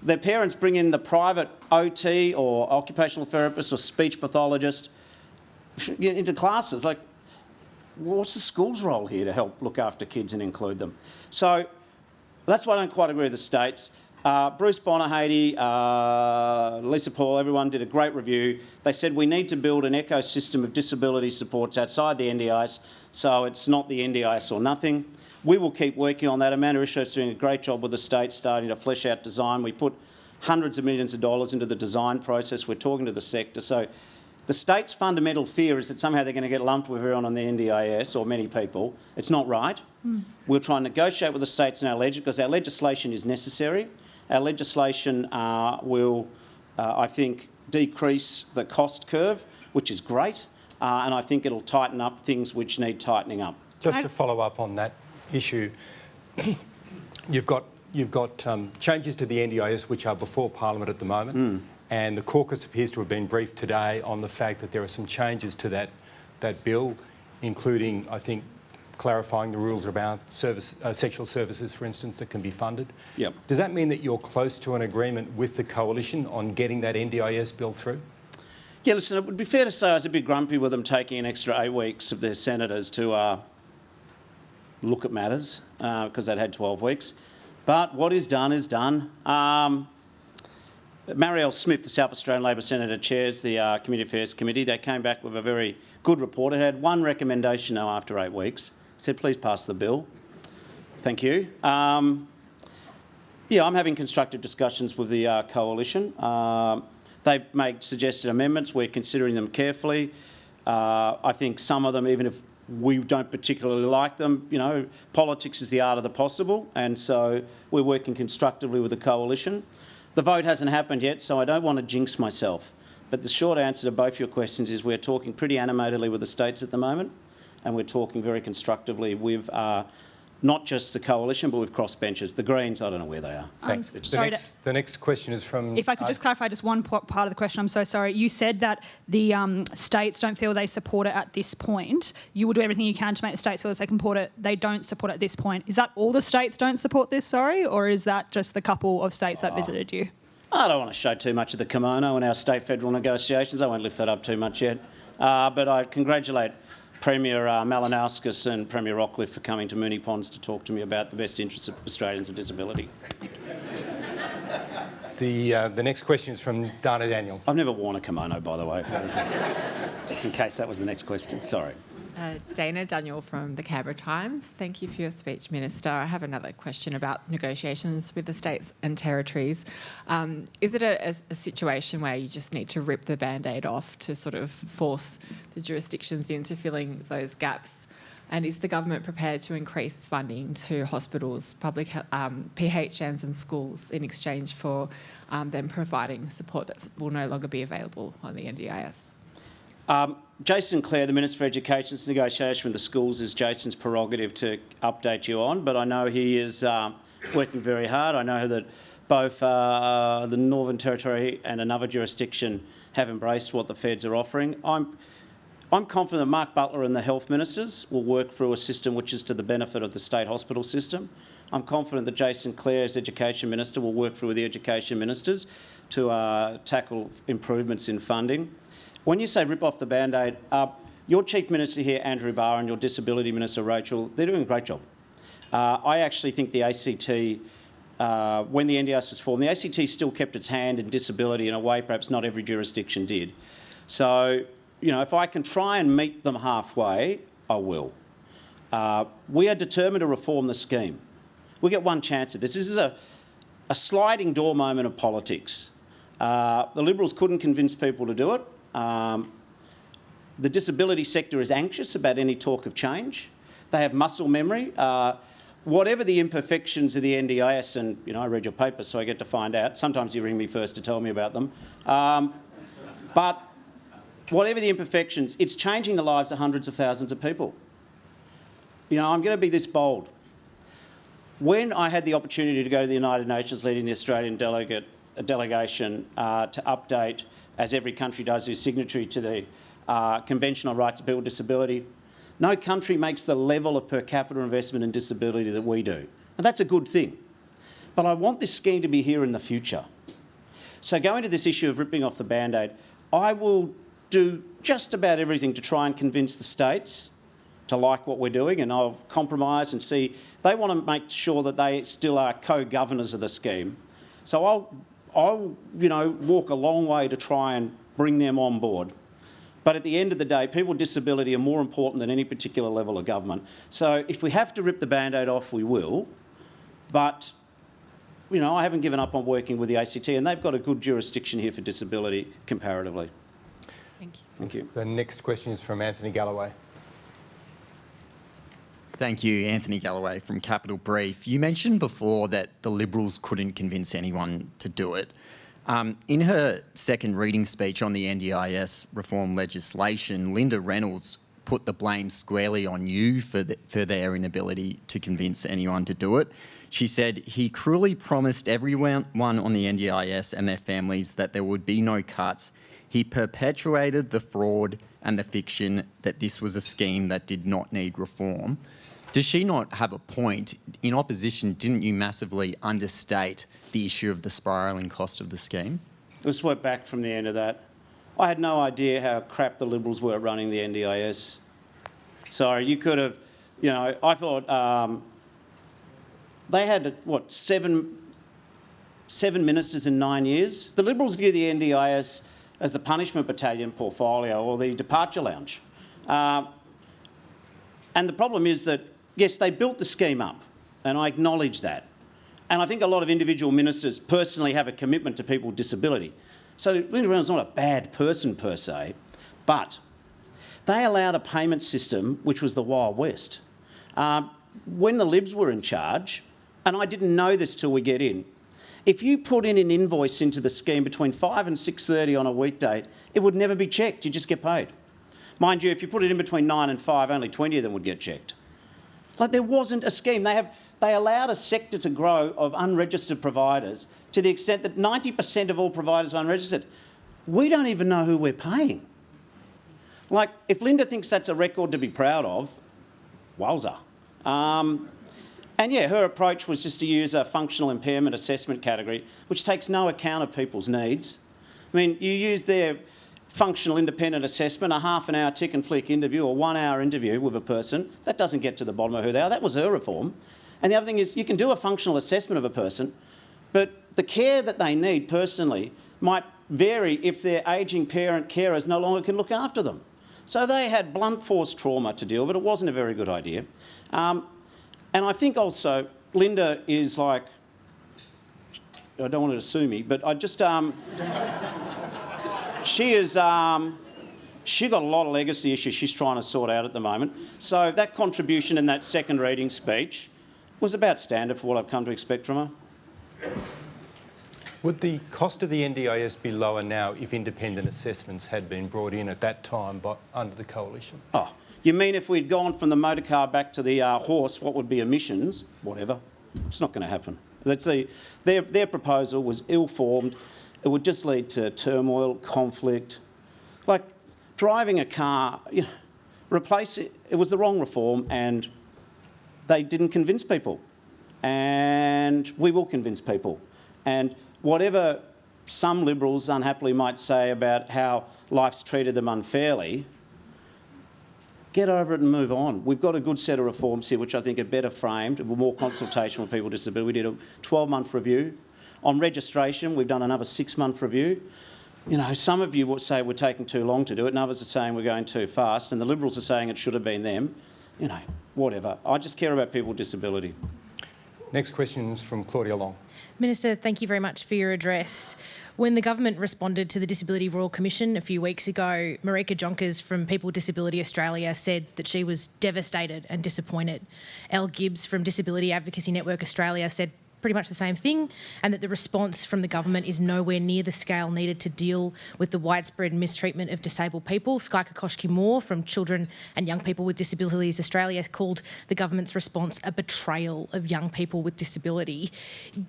their parents bring in the private OT or occupational therapist or speech pathologist into classes. Like, what's the school's role here to help look after kids and include them? So that's why I don't quite agree with the states. Bruce Bonahady, Lisa Paul, everyone did a great review. They said we need to build an ecosystem of disability supports outside the NDIS, so it's not the NDIS or nothing. We will keep working on that. Amanda Isher's doing a great job with the states, starting to flesh out design. We put hundreds of millions of dollars into the design process. We're talking to the sector. So the state's fundamental fear is that somehow they're going to get lumped with everyone on the NDIS, or many people. It's not right. We'll try and negotiate with the states and because our legislation is necessary. Our legislation will, I think, decrease the cost curve, which is great, and I think it'll tighten up things which need tightening up. Just to follow up on that issue, you've got changes to the NDIS which are before Parliament at the moment, and the caucus appears to have been briefed today on the fact that there are some changes to that bill, including, I think, clarifying the rules about sexual services, for instance, that can be funded. Yep. Does that mean that you're close to an agreement with the coalition on getting that NDIS bill through? Yeah, listen, it would be fair to say I was a bit grumpy with them taking an extra 8 weeks of their senators to look at matters, because they'd had 12 weeks. But what is done is done. Marielle Smith, the South Australian Labor Senator, chairs the Community Affairs Committee. They came back with a very good report. It had one recommendation, though, after 8 weeks. It said, please pass the bill. Thank you. Yeah, I'm having constructive discussions with the coalition. They've made suggested amendments. We're considering them carefully. I think some of them, even if we don't particularly like them, you know, politics is the art of the possible, and so we're working constructively with the coalition. The vote hasn't happened yet, so I don't want to jinx myself. But the short answer to both your questions is we're talking pretty animatedly with the states at the moment, and we're talking very constructively with not just the coalition, but with crossbenchers. The Greens, I don't know where they are. Thanks. The next question is from... If I could just clarify just one part of the question, I'm so sorry. You said that the states don't feel they support it at this point. You will do everything you can to make the states feel as they don't support it at this point. Is that all the states don't support this, sorry, or is that just the couple of states that visited you? I don't want to show too much of the kimono in our state-federal negotiations. I won't lift that up too much yet. But I congratulate Premier Malinauskas and Premier Rockcliffe for coming to Moonee Ponds to talk to me about the best interests of Australians with disability. The next question is from Dana Daniel. I've never worn a kimono, by the way, just in case that was the next question. Sorry. Dana Daniel from the Canberra Times. Thank you for your speech, Minister. I have another question about negotiations with the states and territories. Is it a situation where you just need to rip the Band-Aid off to sort of force the jurisdictions into filling those gaps? And is the government prepared to increase funding to hospitals, public PHNs and schools in exchange for them providing support that will no longer be available on the NDIS? Jason Clare, the Minister for Education's negotiation with the schools is Jason's prerogative to update you on, but I know he is working very hard. I know that both the Northern Territory and another jurisdiction have embraced what the feds are offering. I'm confident that Mark Butler and the health ministers will work through a system which is to the benefit of the state hospital system. I'm confident that Jason Clare, as Education Minister, will work through with the Education Ministers to tackle improvements in funding. When you say rip off the Band-Aid, your Chief Minister here, Andrew Barr, and your Disability Minister, Rachel, they're doing a great job. I actually think the ACT, when the NDIS was formed, the ACT still kept its hand in disability in a way perhaps not every jurisdiction did. So, you know, if I can try and meet them halfway, I will. We are determined to reform the scheme. We get one chance at this. This is a sliding door moment of politics. The Liberals couldn't convince people to do it. The disability sector is anxious about any talk of change. They have muscle memory. Whatever the imperfections of the NDIS, and you know, I read your paper, so I get to find out. Sometimes you ring me first to tell me about them. But whatever the imperfections, it's changing the lives of hundreds of thousands of people. You know, I'm going to be this bold. When I had the opportunity to go to the United Nations leading the Australian delegation to update, as every country does who's signatory to the Convention on Rights of People with Disability, no country makes the level of per capita investment in disability that we do. And that's a good thing. But I want this scheme to be here in the future. So going to this issue of ripping off the Band-Aid, I will do just about everything to try and convince the states to like what we're doing, and I'll compromise and see. They want to make sure that they still are co-governors of the scheme. So I'll you know, walk a long way to try and bring them on board. But at the end of the day, people with disability are more important than any particular level of government. So if we have to rip the Band-Aid off, we will. But, you know, I haven't given up on working with the ACT, and they've got a good jurisdiction here for disability comparatively. Thank you. Thank you. The next question is from Anthony Galloway. Thank you, Anthony Galloway from Capital Brief. You mentioned before that the Liberals couldn't convince anyone to do it. In her second reading speech on the NDIS reform legislation, Linda Reynolds put the blame squarely on you for their inability to convince anyone to do it. She said he cruelly promised everyone on the NDIS and their families that there would be no cuts. He perpetuated the fraud and the fiction that this was a scheme that did not need reform. Does she not have a point? In opposition, didn't you massively understate the issue of the spiralling cost of the scheme? Let's work back from the end of that. I had no idea how crap the Liberals were running the NDIS. Sorry, you could have, you know, I thought they had, what, seven ministers in 9 years? The Liberals view the NDIS as the punishment battalion portfolio or the departure lounge. And the problem is that, yes, they built the scheme up, and I acknowledge that. And I think a lot of individual ministers personally have a commitment to people with disability. So Linda Reynolds is not a bad person per se, but they allowed a payment system which was the Wild West. When the Libs were in charge, and I didn't know this till we get in, if you put in an invoice into the scheme between 5 and 6:30 on a weekday, it would never be checked, you just get paid. Mind you, if you put it in between 9 and 5, only 20 of them would get checked. Like, there wasn't a scheme. They allowed a sector to grow of unregistered providers to the extent that 90% of all providers are unregistered. We don't even know who we're paying. Like, if Linda thinks that's a record to be proud of, wowza. And yeah, her approach was just to use a functional impairment assessment category, which takes no account of people's needs. I mean, you use their functional independent assessment, a half-an-hour tick and flick interview or 1 hour interview with a person. That doesn't get to the bottom of who they are. That was her reform. And the other thing is, you can do a functional assessment of a person, but the care that they need personally might vary if their ageing parent carers no longer can look after them. So they had blunt force trauma to deal with. It wasn't a very good idea. And I think also Linda is like, I don't want her to sue me, but I just, she got a lot of legacy issues she's trying to sort out at the moment. So that contribution in that second reading speech was about standard for what I've come to expect from her. Would the cost of the NDIS be lower now if independent assessments had been brought in at that time under the coalition? Oh, you mean if we'd gone from the motor car back to the horse, what would be emissions? Whatever. It's not going to happen. Let's see. Their proposal was ill-formed. It would just lead to turmoil, conflict. Like, driving a car, replace it. It was the wrong reform, and they didn't convince people. And we will convince people. And whatever some Liberals unhappily might say about how life's treated them unfairly, get over it and move on. We've got a good set of reforms here which I think are better framed, with more consultation with people with disability. We did a 12-month review. On registration, we've done another 6-month review. Some of you would say we're taking too long to do it, and others are saying we're going too fast, and the Liberals are saying it should have been them. Whatever. I just care about people with disability. Next question is from Claudia Long. Minister, thank you very much for your address. When the government responded to the Disability Royal Commission a few weeks ago, Marika Jonkers from People with Disability Australia said that she was devastated and disappointed. Elle Gibbs from Disability Advocacy Network Australia said pretty much the same thing, and that the response from the government is nowhere near the scale needed to deal with the widespread mistreatment of disabled people. Sky Kokoschki-Moore from Children and Young People with Disabilities Australia called the government's response a betrayal of young people with disability.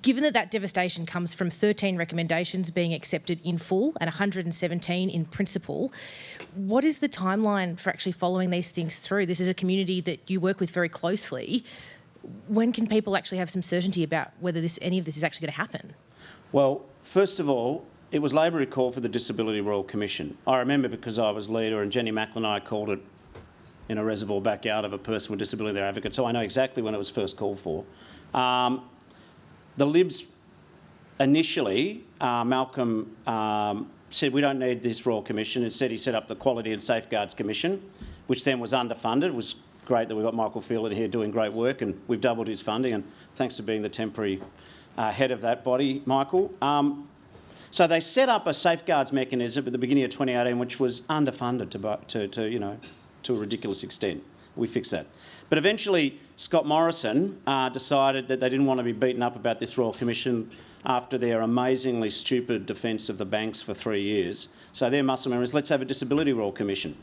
Given that devastation comes from 13 recommendations being accepted in full and 117 in principle, what is the timeline for actually following these things through? This is a community that you work with very closely. When can people actually have some certainty about whether any of this is actually going to happen? Well, first of all, it was Labor who called for the Disability Royal Commission. I remember because I was leader and Jenny Macklin and I called it in a reservoir backyard of a person with disability, their advocate, so I know exactly when it was first called for. The Libs initially, Malcolm said we don't need this Royal Commission. Instead he set up the Quality and Safeguards Commission, which then was underfunded. It was great that we've got Michael Field here doing great work, and we've doubled his funding, and thanks for being the temporary head of that body, Michael. So they set up a safeguards mechanism at the beginning of 2018 which was underfunded to a ridiculous extent. We fixed that. But eventually Scott Morrison decided that they didn't want to be beaten up about this Royal Commission after their amazingly stupid defence of the banks for 3 years. So their muscle memory is, let's have a Disability Royal Commission.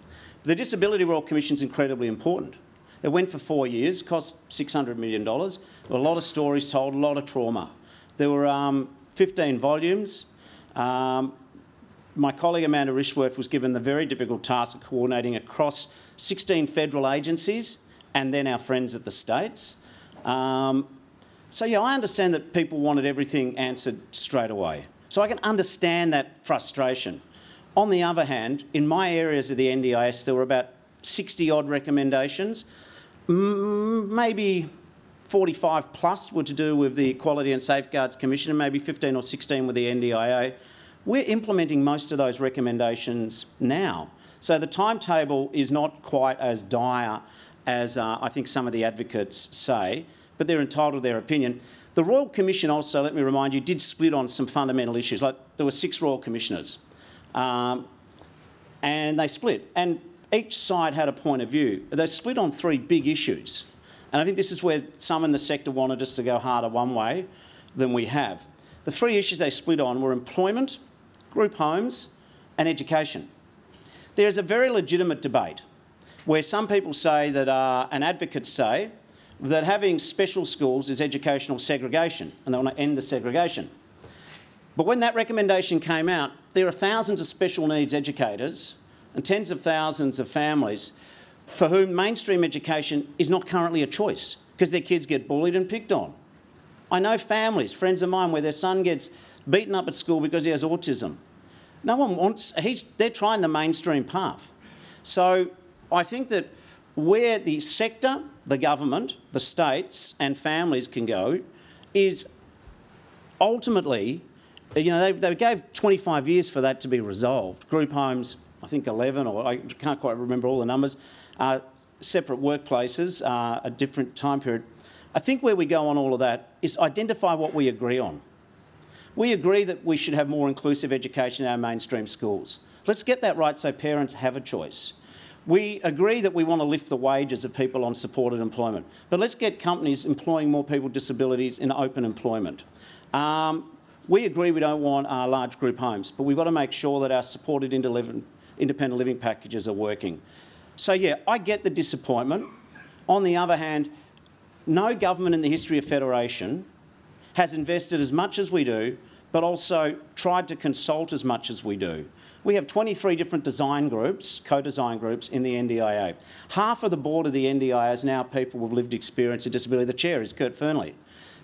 The Disability Royal Commission is incredibly important. It went for 4 years, cost $600 million. There were a lot of stories told, a lot of trauma. There were 15 volumes. My colleague Amanda Rishworth was given the very difficult task of coordinating across 16 federal agencies and then our friends at the states. So yeah, I understand that people wanted everything answered straight away. So I can understand that frustration. On the other hand, in my areas of the NDIS, there were about 60-odd recommendations. Maybe 45 plus were to do with the Quality and Safeguards Commission, and maybe 15 or 16 with the NDIA. We're implementing most of those recommendations now. So the timetable is not quite as dire as I think some of the advocates say, but they're entitled to their opinion. The Royal Commission also, let me remind you, did split on some fundamental issues. Like there were 6 Royal Commissioners, and they split. And each side had a point of view. They split on 3 big issues. And I think this is where some in the sector wanted us to go harder one way than we have. The 3 issues they split on were employment, group homes and education. There is a very legitimate debate where some people say that, and advocates say, that having special schools is educational segregation and they want to end the segregation. But when that recommendation came out, there are thousands of special needs educators and tens of thousands of families for whom mainstream education is not currently a choice because their kids get bullied and picked on. I know families, friends of mine, where their son gets beaten up at school because he has autism. No one wants, they're trying the mainstream path. So I think that where the sector, the government, the states and families can go is ultimately, they gave 25 years for that to be resolved. Group homes, I think 11, or I can't quite remember all the numbers, separate workplaces, a different time period. I think where we go on all of that is identify what we agree on. We agree that we should have more inclusive education in our mainstream schools. Let's get that right so parents have a choice. We agree that we want to lift the wages of people on supported employment, but let's get companies employing more people with disabilities in open employment. We agree we don't want large group homes, but we've got to make sure that our supported independent living packages are working. So yeah, I get the disappointment. On the other hand, no government in the history of federation has invested as much as we do but also tried to consult as much as we do. We have 23 different design groups, co-design groups in the NDIA. Half of the board of the NDIA is now people with lived experience and disability. The chair is Kurt Fernley.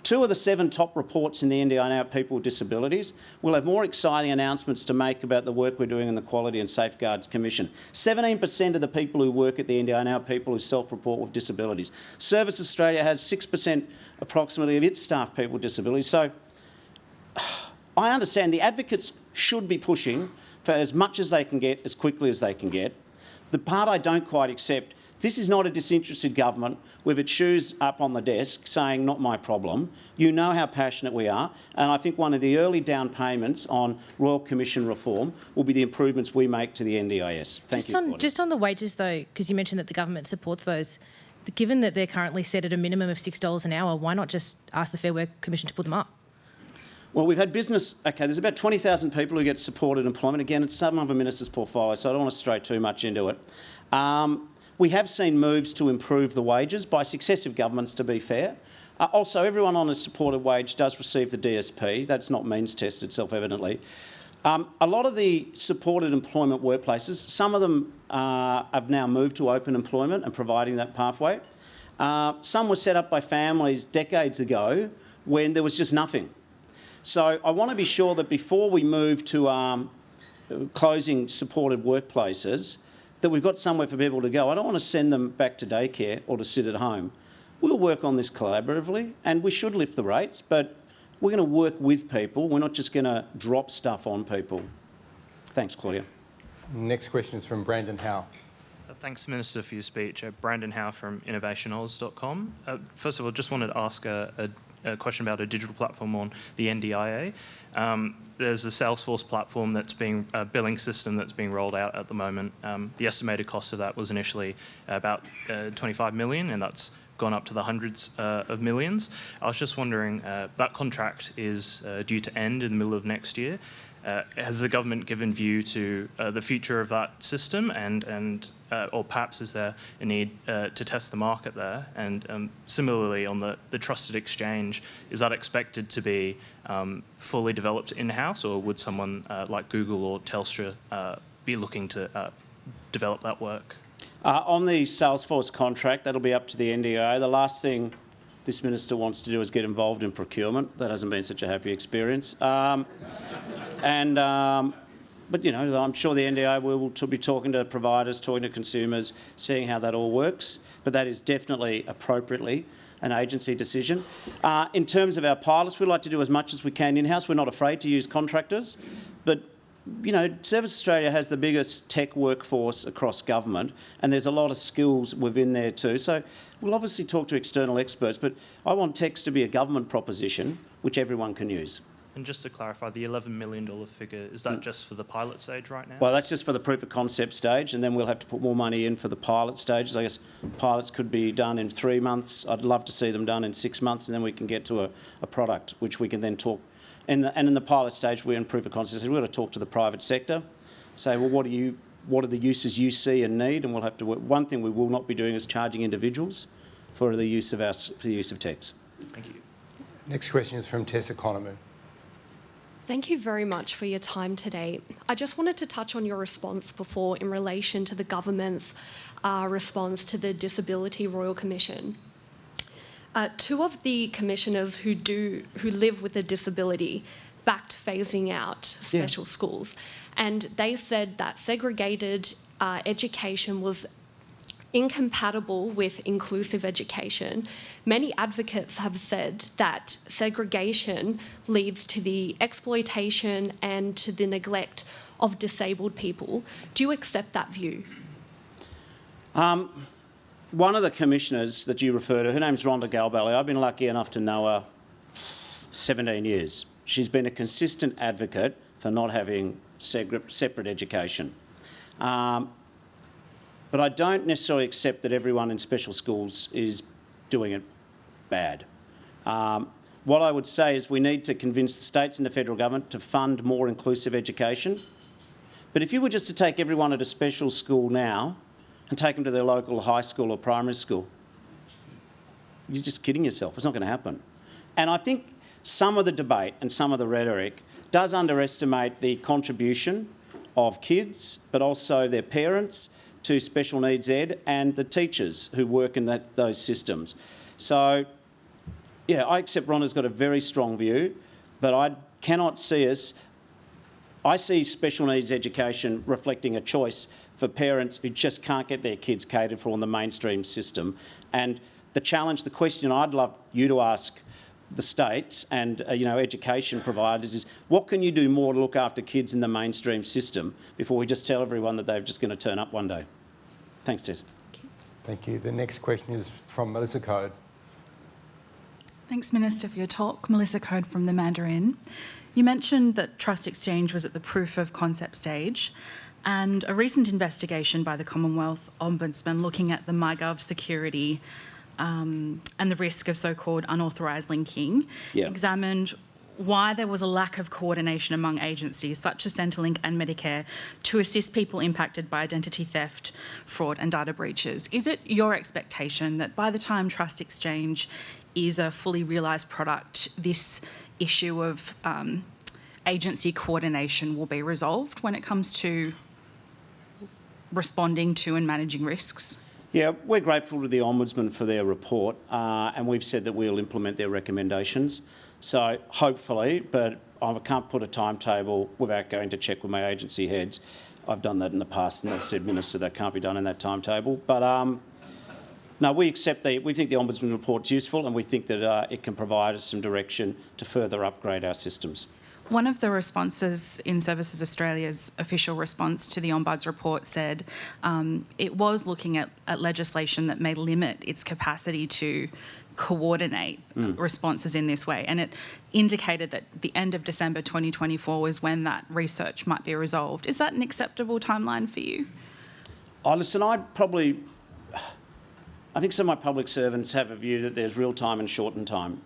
2 of the 7 top reports in the NDIA now are people with disabilities. We'll have more exciting announcements to make about the work we're doing in the Quality and Safeguards Commission. 17% of the people who work at the NDIA now are people who self-report with disabilities. Service Australia has 6% approximately of its staff people with disabilities. So I understand the advocates should be pushing for as much as they can get, as quickly as they can get. The part I don't quite accept, this is not a disinterested government with its shoes up on the desk saying, not my problem. You know how passionate we are, and I think one of the early down payments on Royal Commission reform will be the improvements we make to the NDIS. Thank you. Just on the wages though, because you mentioned that the government supports those, given that they're currently set at a minimum of $6 an hour, why not just ask the Fair Work Commission to put them up? Well, we've had business, okay, there's about 20,000 people who get supported employment. Again, it's some of the minister's portfolio, so I don't want to stray too much into it. We have seen moves to improve the wages by successive governments, to be fair. Also, everyone on a supported wage does receive the DSP. That's not means tested, self-evidently. A lot of the supported employment workplaces, some of them have now moved to open employment and providing that pathway. Some were set up by families decades ago when there was just nothing. So I want to be sure that before we move to closing supported workplaces, that we've got somewhere for people to go. I don't want to send them back to daycare or to sit at home. We'll work on this collaboratively, and we should lift the rates, but we're going to work with people. We're not just going to drop stuff on people. Thanks, Claudia. Next question is from Brandon Howe. Thanks, Minister, for your speech. Brandon Howe from innovationoz.com. First of all, just wanted to ask a question about a digital platform on the NDIA. There's a Salesforce platform that's being a billing system that's being rolled out at the moment. The estimated cost of that was initially about 25 million, and that's gone up to the hundreds of millions. I was just wondering, that contract is due to end in the middle of next year. Has the government given view to the future of that system, or perhaps is there a need to test the market there? And similarly, on the trusted exchange, is that expected to be fully developed in-house, or would someone like Google or Telstra be looking to develop that work? On the Salesforce contract, that'll be up to the NDIA. The last thing this minister wants to do is get involved in procurement. That hasn't been such a happy experience. But, you know, I'm sure the NDIA will be talking to providers, talking to consumers, seeing how that all works. But that is definitely appropriately an agency decision. In terms of our pilots, we'd like to do as much as we can in-house. We're not afraid to use contractors. But, you know, Service Australia has the biggest tech workforce across government, and there's a lot of skills within there too. So we'll obviously talk to external experts, but I want techs to be a government proposition which everyone can use. And just to clarify, the $11 million figure, is that just for the pilot stage right now? Well, that's just for the proof of concept stage, and then we'll have to put more money in for the pilot stages. I guess pilots could be done in 3 months. I'd love to see them done in 6 months, and then we can get to a product which we can then talk. And in the pilot stage, we're in proof of concept. We've got to talk to the private sector, say, well, what are the uses you see and need, and we'll have to work. One thing we will not be doing is charging individuals for the use of techs. Thank you. Next question is from Tessa Conomu. Thank you very much for your time today. I just wanted to touch on your response before in relation to the government's response to the Disability Royal Commission. 2 of the commissioners who live with a disability backed phasing out special schools, and they said that segregated education was incompatible with inclusive education. Many advocates have said that segregation leads to the exploitation and to the neglect of disabled people. Do you accept that view? One of the commissioners that you refer to, her name's Rhonda Galbally. I've been lucky enough to know her 17 years. She's been a consistent advocate for not having separate education. But I don't necessarily accept that everyone in special schools is doing it bad. What I would say is we need to convince the states and the federal government to fund more inclusive education. But if you were just to take everyone at a special school now and take them to their local high school or primary school, you're just kidding yourself. It's not going to happen. And I think some of the debate and some of the rhetoric does underestimate the contribution of kids, but also their parents to special needs ed and the teachers who work in those systems. So, yeah, I accept Rhonda's got a very strong view, but I cannot see us. I see special needs education reflecting a choice for parents who just can't get their kids catered for in the mainstream system. And the challenge, the question I'd love you to ask the states and education providers is, what can you do more to look after kids in the mainstream system before we just tell everyone that they're just going to turn up one day? Thanks, Tess. Thank you. The next question is from Melissa Code. Thanks, Minister, for your talk. Melissa Code from the Mandarin. You mentioned that Trust Exchange was at the proof of concept stage, and a recent investigation by the Commonwealth Ombudsman looking at the MyGov security and the risk of so-called unauthorised linking examined why there was a lack of coordination among agencies such as Centrelink and Medicare to assist people impacted by identity theft, fraud and data breaches. Is it your expectation that by the time Trust Exchange is a fully realised product, this issue of agency coordination will be resolved when it comes to responding to and managing risks? Yeah, we're grateful to the Ombudsman for their report, and we've said that we'll implement their recommendations. So hopefully, but I can't put a timetable without going to check with my agency heads. I've done that in the past and they said, Minister, that can't be done in that timetable. But no, we think the Ombudsman report's useful and we think that it can provide us some direction to further upgrade our systems. One of the responses in Services Australia's official response to the Ombud's report said it was looking at legislation that may limit its capacity to coordinate responses in this way, and it indicated that the end of December 2024 was when that research might be resolved. Is that an acceptable timeline for you? Oh, listen, I think some of my public servants have a view that there's real time and shortened time.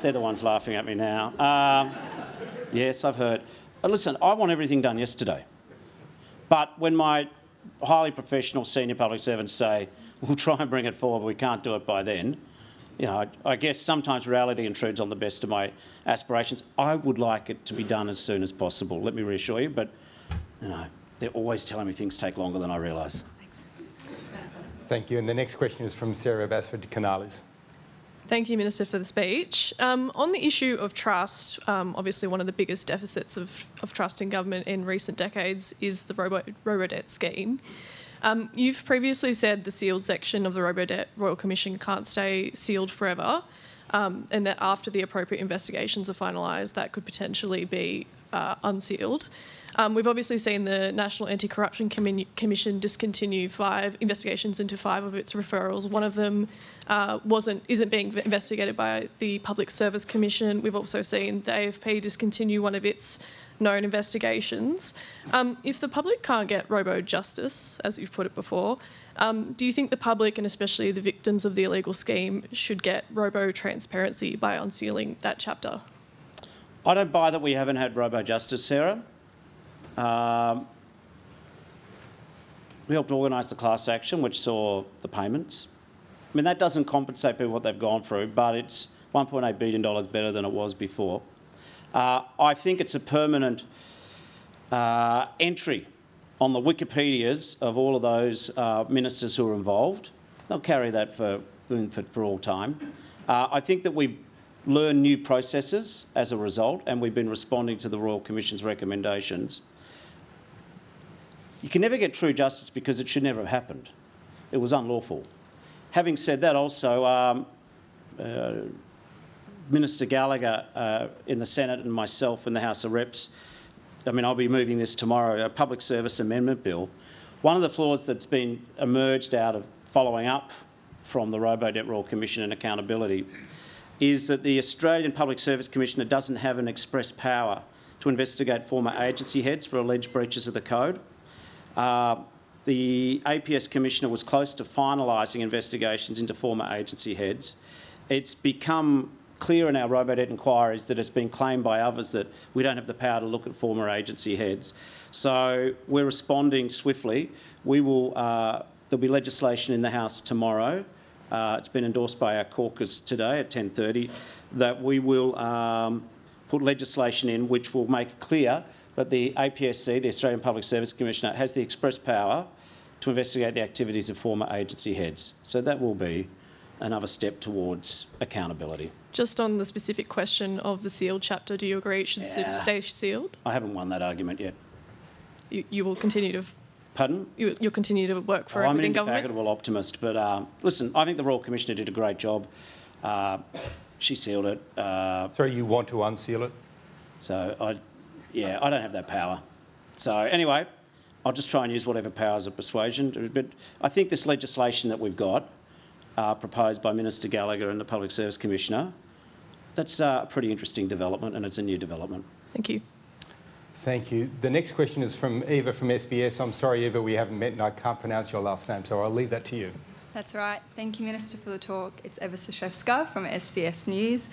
They're the ones laughing at me now. Yes, I've heard. Listen, I want everything done yesterday. But when my highly professional senior public servants say, we'll try and bring it forward, but we can't do it by then, I guess sometimes reality intrudes on the best of my aspirations. I would like it to be done as soon as possible, let me reassure you, but they're always telling me things take longer than I realise. Thank you. And the next question is from Sarah Basford-Canales. Thank you, Minister, for the speech. On the issue of trust, obviously one of the biggest deficits of trust in government in recent decades is the robo-debt scheme. You've previously said the sealed section of the Robo-Debt Royal Commission can't stay sealed forever, and that after the appropriate investigations are finalised, that could potentially be unsealed. We've obviously seen the National Anti-Corruption Commission discontinue 5 investigations into 5 of its referrals. One of them isn't being investigated by the Public Service Commission. We've also seen the AFP discontinue one of its known investigations. If the public can't get robo-justice, as you've put it before, do you think the public, and especially the victims of the illegal scheme, should get robo-transparency by unsealing that chapter? I don't buy that we haven't had robo-justice, Sarah. We helped organise the class action, which saw the payments. I mean, that doesn't compensate people what they've gone through, but it's $1.8 billion better than it was before. I think it's a permanent entry on the Wikipedias of all of those ministers who are involved. They'll carry that for all time. I think that we've learned new processes as a result, and we've been responding to the Royal Commission's recommendations. You can never get true justice because it should never have happened. It was unlawful. Having said that, also, Minister Gallagher in the Senate and myself in the House of Reps, I'll be moving this tomorrow, a public service amendment bill. One of the flaws that's been emerged out of following up from the Robo-Debt Royal Commission and accountability is that the Australian Public Service Commissioner doesn't have an express power to investigate former agency heads for alleged breaches of the code. The APS Commissioner was close to finalising investigations into former agency heads. It's become clear in our robo-debt inquiries that it's been claimed by others that we don't have the power to look at former agency heads. So we're responding swiftly. There'll be legislation in the House tomorrow. It's been endorsed by our caucus today at 10:30, that we will put legislation in which will make it clear that the APSC, the Australian Public Service Commissioner, has the express power to investigate the activities of former agency heads. So that will be another step towards accountability. Just on the specific question of the sealed chapter, do you agree it should stay sealed? I haven't won that argument yet. You will continue to... Pardon? You'll continue to work for it I'm an within government? indefatigable optimist, but listen, I think the Royal Commissioner did a great job. She sealed it. Sorry, you want to unseal it? So, I don't have that power. So, anyway, I'll just try and use whatever powers of persuasion. But I think this legislation that we've got, proposed by Minister Gallagher and the Public Service Commissioner, that's a pretty interesting development, and it's a new development. Thank you. Thank you. The next question is from Eva from SBS. I'm sorry, Eva, we haven't met and I can't pronounce your last name, so I'll leave that to you. That's right. Thank you, Minister, for the talk. It's Eva Sashevska from SBS News.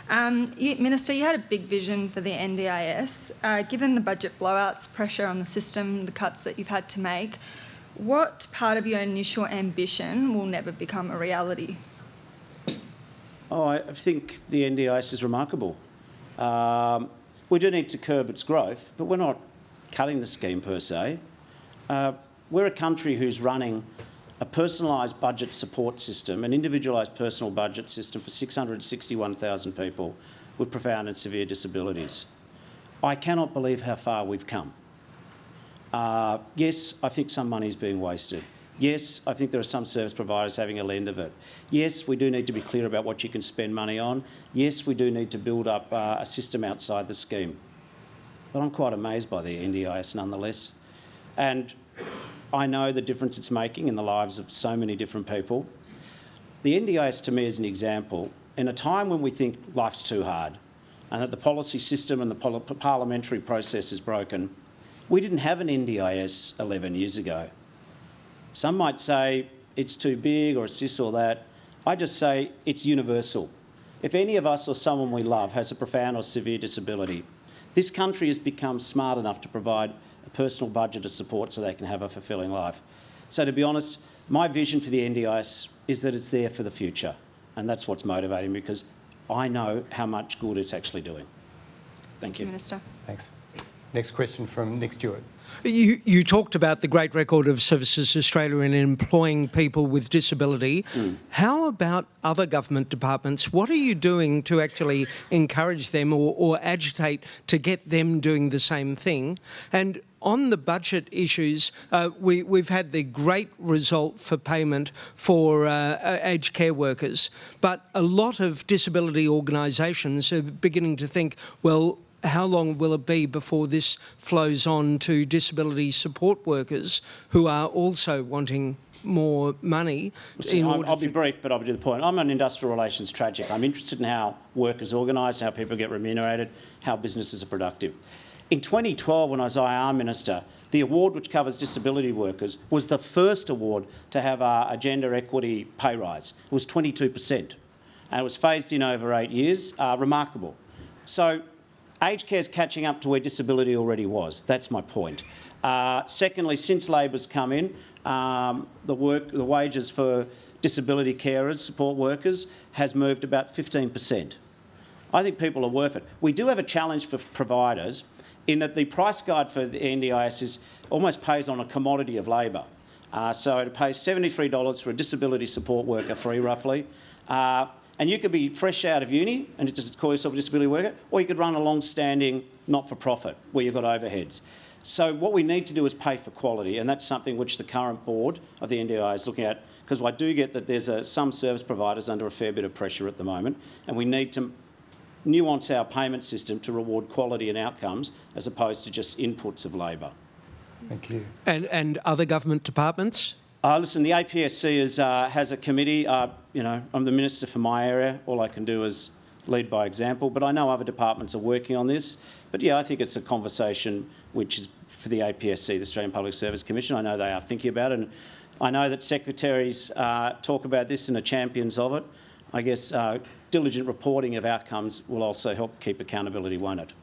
Minister, you had a big vision for the NDIS. Given the budget blowouts, pressure on the system, the cuts that you've had to make, what part of your initial ambition will never become a reality? Oh, I think the NDIS is remarkable. We do need to curb its growth, but we're not cutting the scheme per se. We're a country who's running a personalised budget support system, an individualised personal budget system for 661,000 people with profound and severe disabilities. I cannot believe how far we've come. Yes, I think some money is being wasted. Yes, I think there are some service providers having a lend of it. Yes, we do need to be clear about what you can spend money on. Yes, we do need to build up a system outside the scheme. But I'm quite amazed by the NDIS nonetheless. And I know the difference it's making in the lives of so many different people. The NDIS to me is an example. In a time when we think life's too hard and that the policy system and the parliamentary process is broken, we didn't have an NDIS 11 years ago. Some might say it's too big or it's this or that. I just say it's universal. If any of us or someone we love has a profound or severe disability, this country has become smart enough to provide a personal budget of support so they can have a fulfilling life. So to be honest, my vision for the NDIS is that it's there for the future, and that's what's motivating me because I know how much good it's actually doing. Thank you. Minister. Thanks. Next question from Nick Stewart. You talked about the great record of Services Australia in employing people with disability. How about other government departments? What are you doing to actually encourage them or agitate to get them doing the same thing? And on the budget issues, we've had the great result for payment for aged care workers, but a lot of disability organisations are beginning to think, well, how long will it be before this flows on to disability support workers who are also wanting more money? I'll be brief, but I'll be to the point. I'm an industrial relations tragic. I'm interested in how work is organised, how people get remunerated, how businesses are productive. In 2012, when I was IR Minister, the award which covers disability workers was the first award to have a gender equity pay rise. It was 22%, and it was phased in over 8 years. Remarkable. So aged care is catching up to where disability already was. That's my point. Secondly, since Labor's come in, the wages for disability carers, support workers, has moved about 15%. I think people are worth it. We do have a challenge for providers in that the price guide for the NDIS almost pays on a commodity of labour. So it pays $73 for a disability support worker, 3 roughly. And you could be fresh out of uni and just call yourself a disability worker, or you could run a long-standing not-for-profit where you've got overheads. So what we need to do is pay for quality, and that's something which the current board of the NDI is looking at, because I do get that there's some service providers under a fair bit of pressure at the moment, and we need to nuance our payment system to reward quality and outcomes as opposed to just inputs of labour. Thank you. And other government departments? Listen, the APSC has a committee. I'm the minister for my area. All I can do is lead by example, but I know other departments are working on this. But yeah, I think it's a conversation which is for the APSC, the Australian Public Service Commission. I know they are thinking about it, and I know that secretaries talk about this and are champions of it. I guess diligent reporting of outcomes will also help keep accountability, won't it?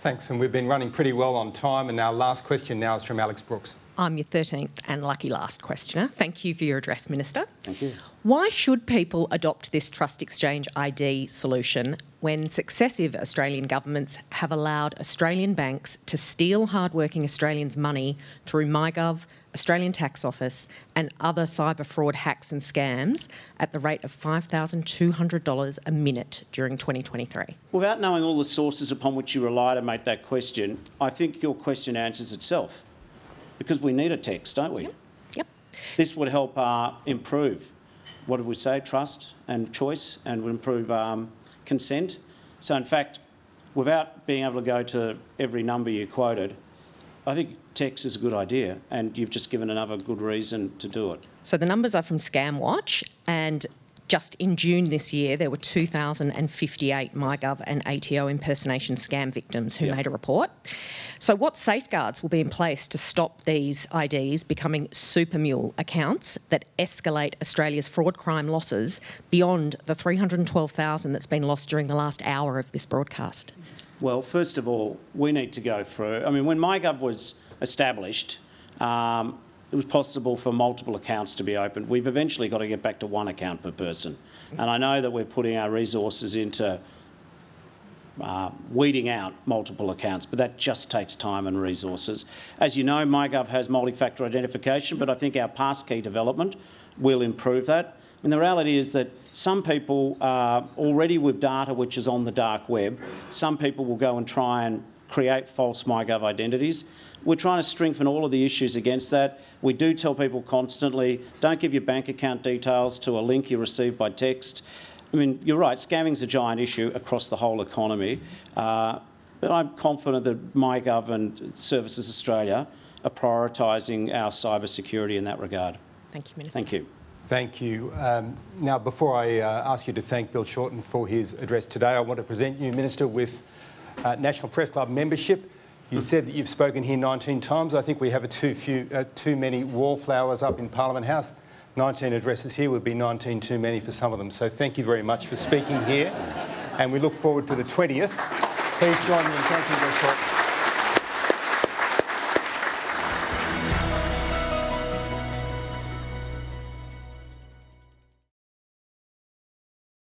Thanks, and we've been running pretty well on time, and our last question now is from Alex Brooks. I'm your 13th and lucky last questioner. Thank you for your address, Minister. Thank you. Why should people adopt this Trust Exchange ID solution when successive Australian governments have allowed Australian banks to steal hardworking Australians' money through MyGov, Australian Tax Office and other cyber fraud hacks and scams at the rate of $5,200 a minute during 2023? Without knowing all the sources upon which you rely to make that question, I think your question answers itself. Because we need a text, don't we? Yep. This would help improve, what did we say, trust and choice, and would improve consent. So in fact, without being able to go to every number you quoted, I think text is a good idea, and you've just given another good reason to do it. So the numbers are from ScamWatch, and just in June this year, there were 2,058 MyGov and ATO impersonation scam victims who made a report. So what safeguards will be in place to stop these IDs becoming super mule accounts that escalate Australia's fraud crime losses beyond the 312,000 that's been lost during the last hour of this broadcast? Well, first of all, we need to go through... I mean, when MyGov was established, it was possible for multiple accounts to be opened. We've eventually got to get back to one account per person. And I know that we're putting our resources into weeding out multiple accounts, but that just takes time and resources. As you know, MyGov has multi-factor identification, but I think our passkey development will improve that. And the reality is that some people are already with data which is on the dark web. Some people will go and try and create false MyGov identities. We're trying to strengthen all of the issues against that. We do tell people constantly, don't give your bank account details to a link you receive by text. I mean, you're right, scamming's a giant issue across the whole economy. But I'm confident that MyGov and Services Australia are prioritising our cyber security in that regard. Thank you, Minister. Thank you. Thank you. Now, before I ask you to thank Bill Shorten for his address today, I want to present you, Minister, with National Press Club membership. You said that you've spoken here 19 times. I think we have too many wallflowers up in Parliament House. 19 addresses here would be 19 too many for some of them. So thank you very much for speaking here. And we look forward to the 20th. Please join me in thanking Bill Shorten.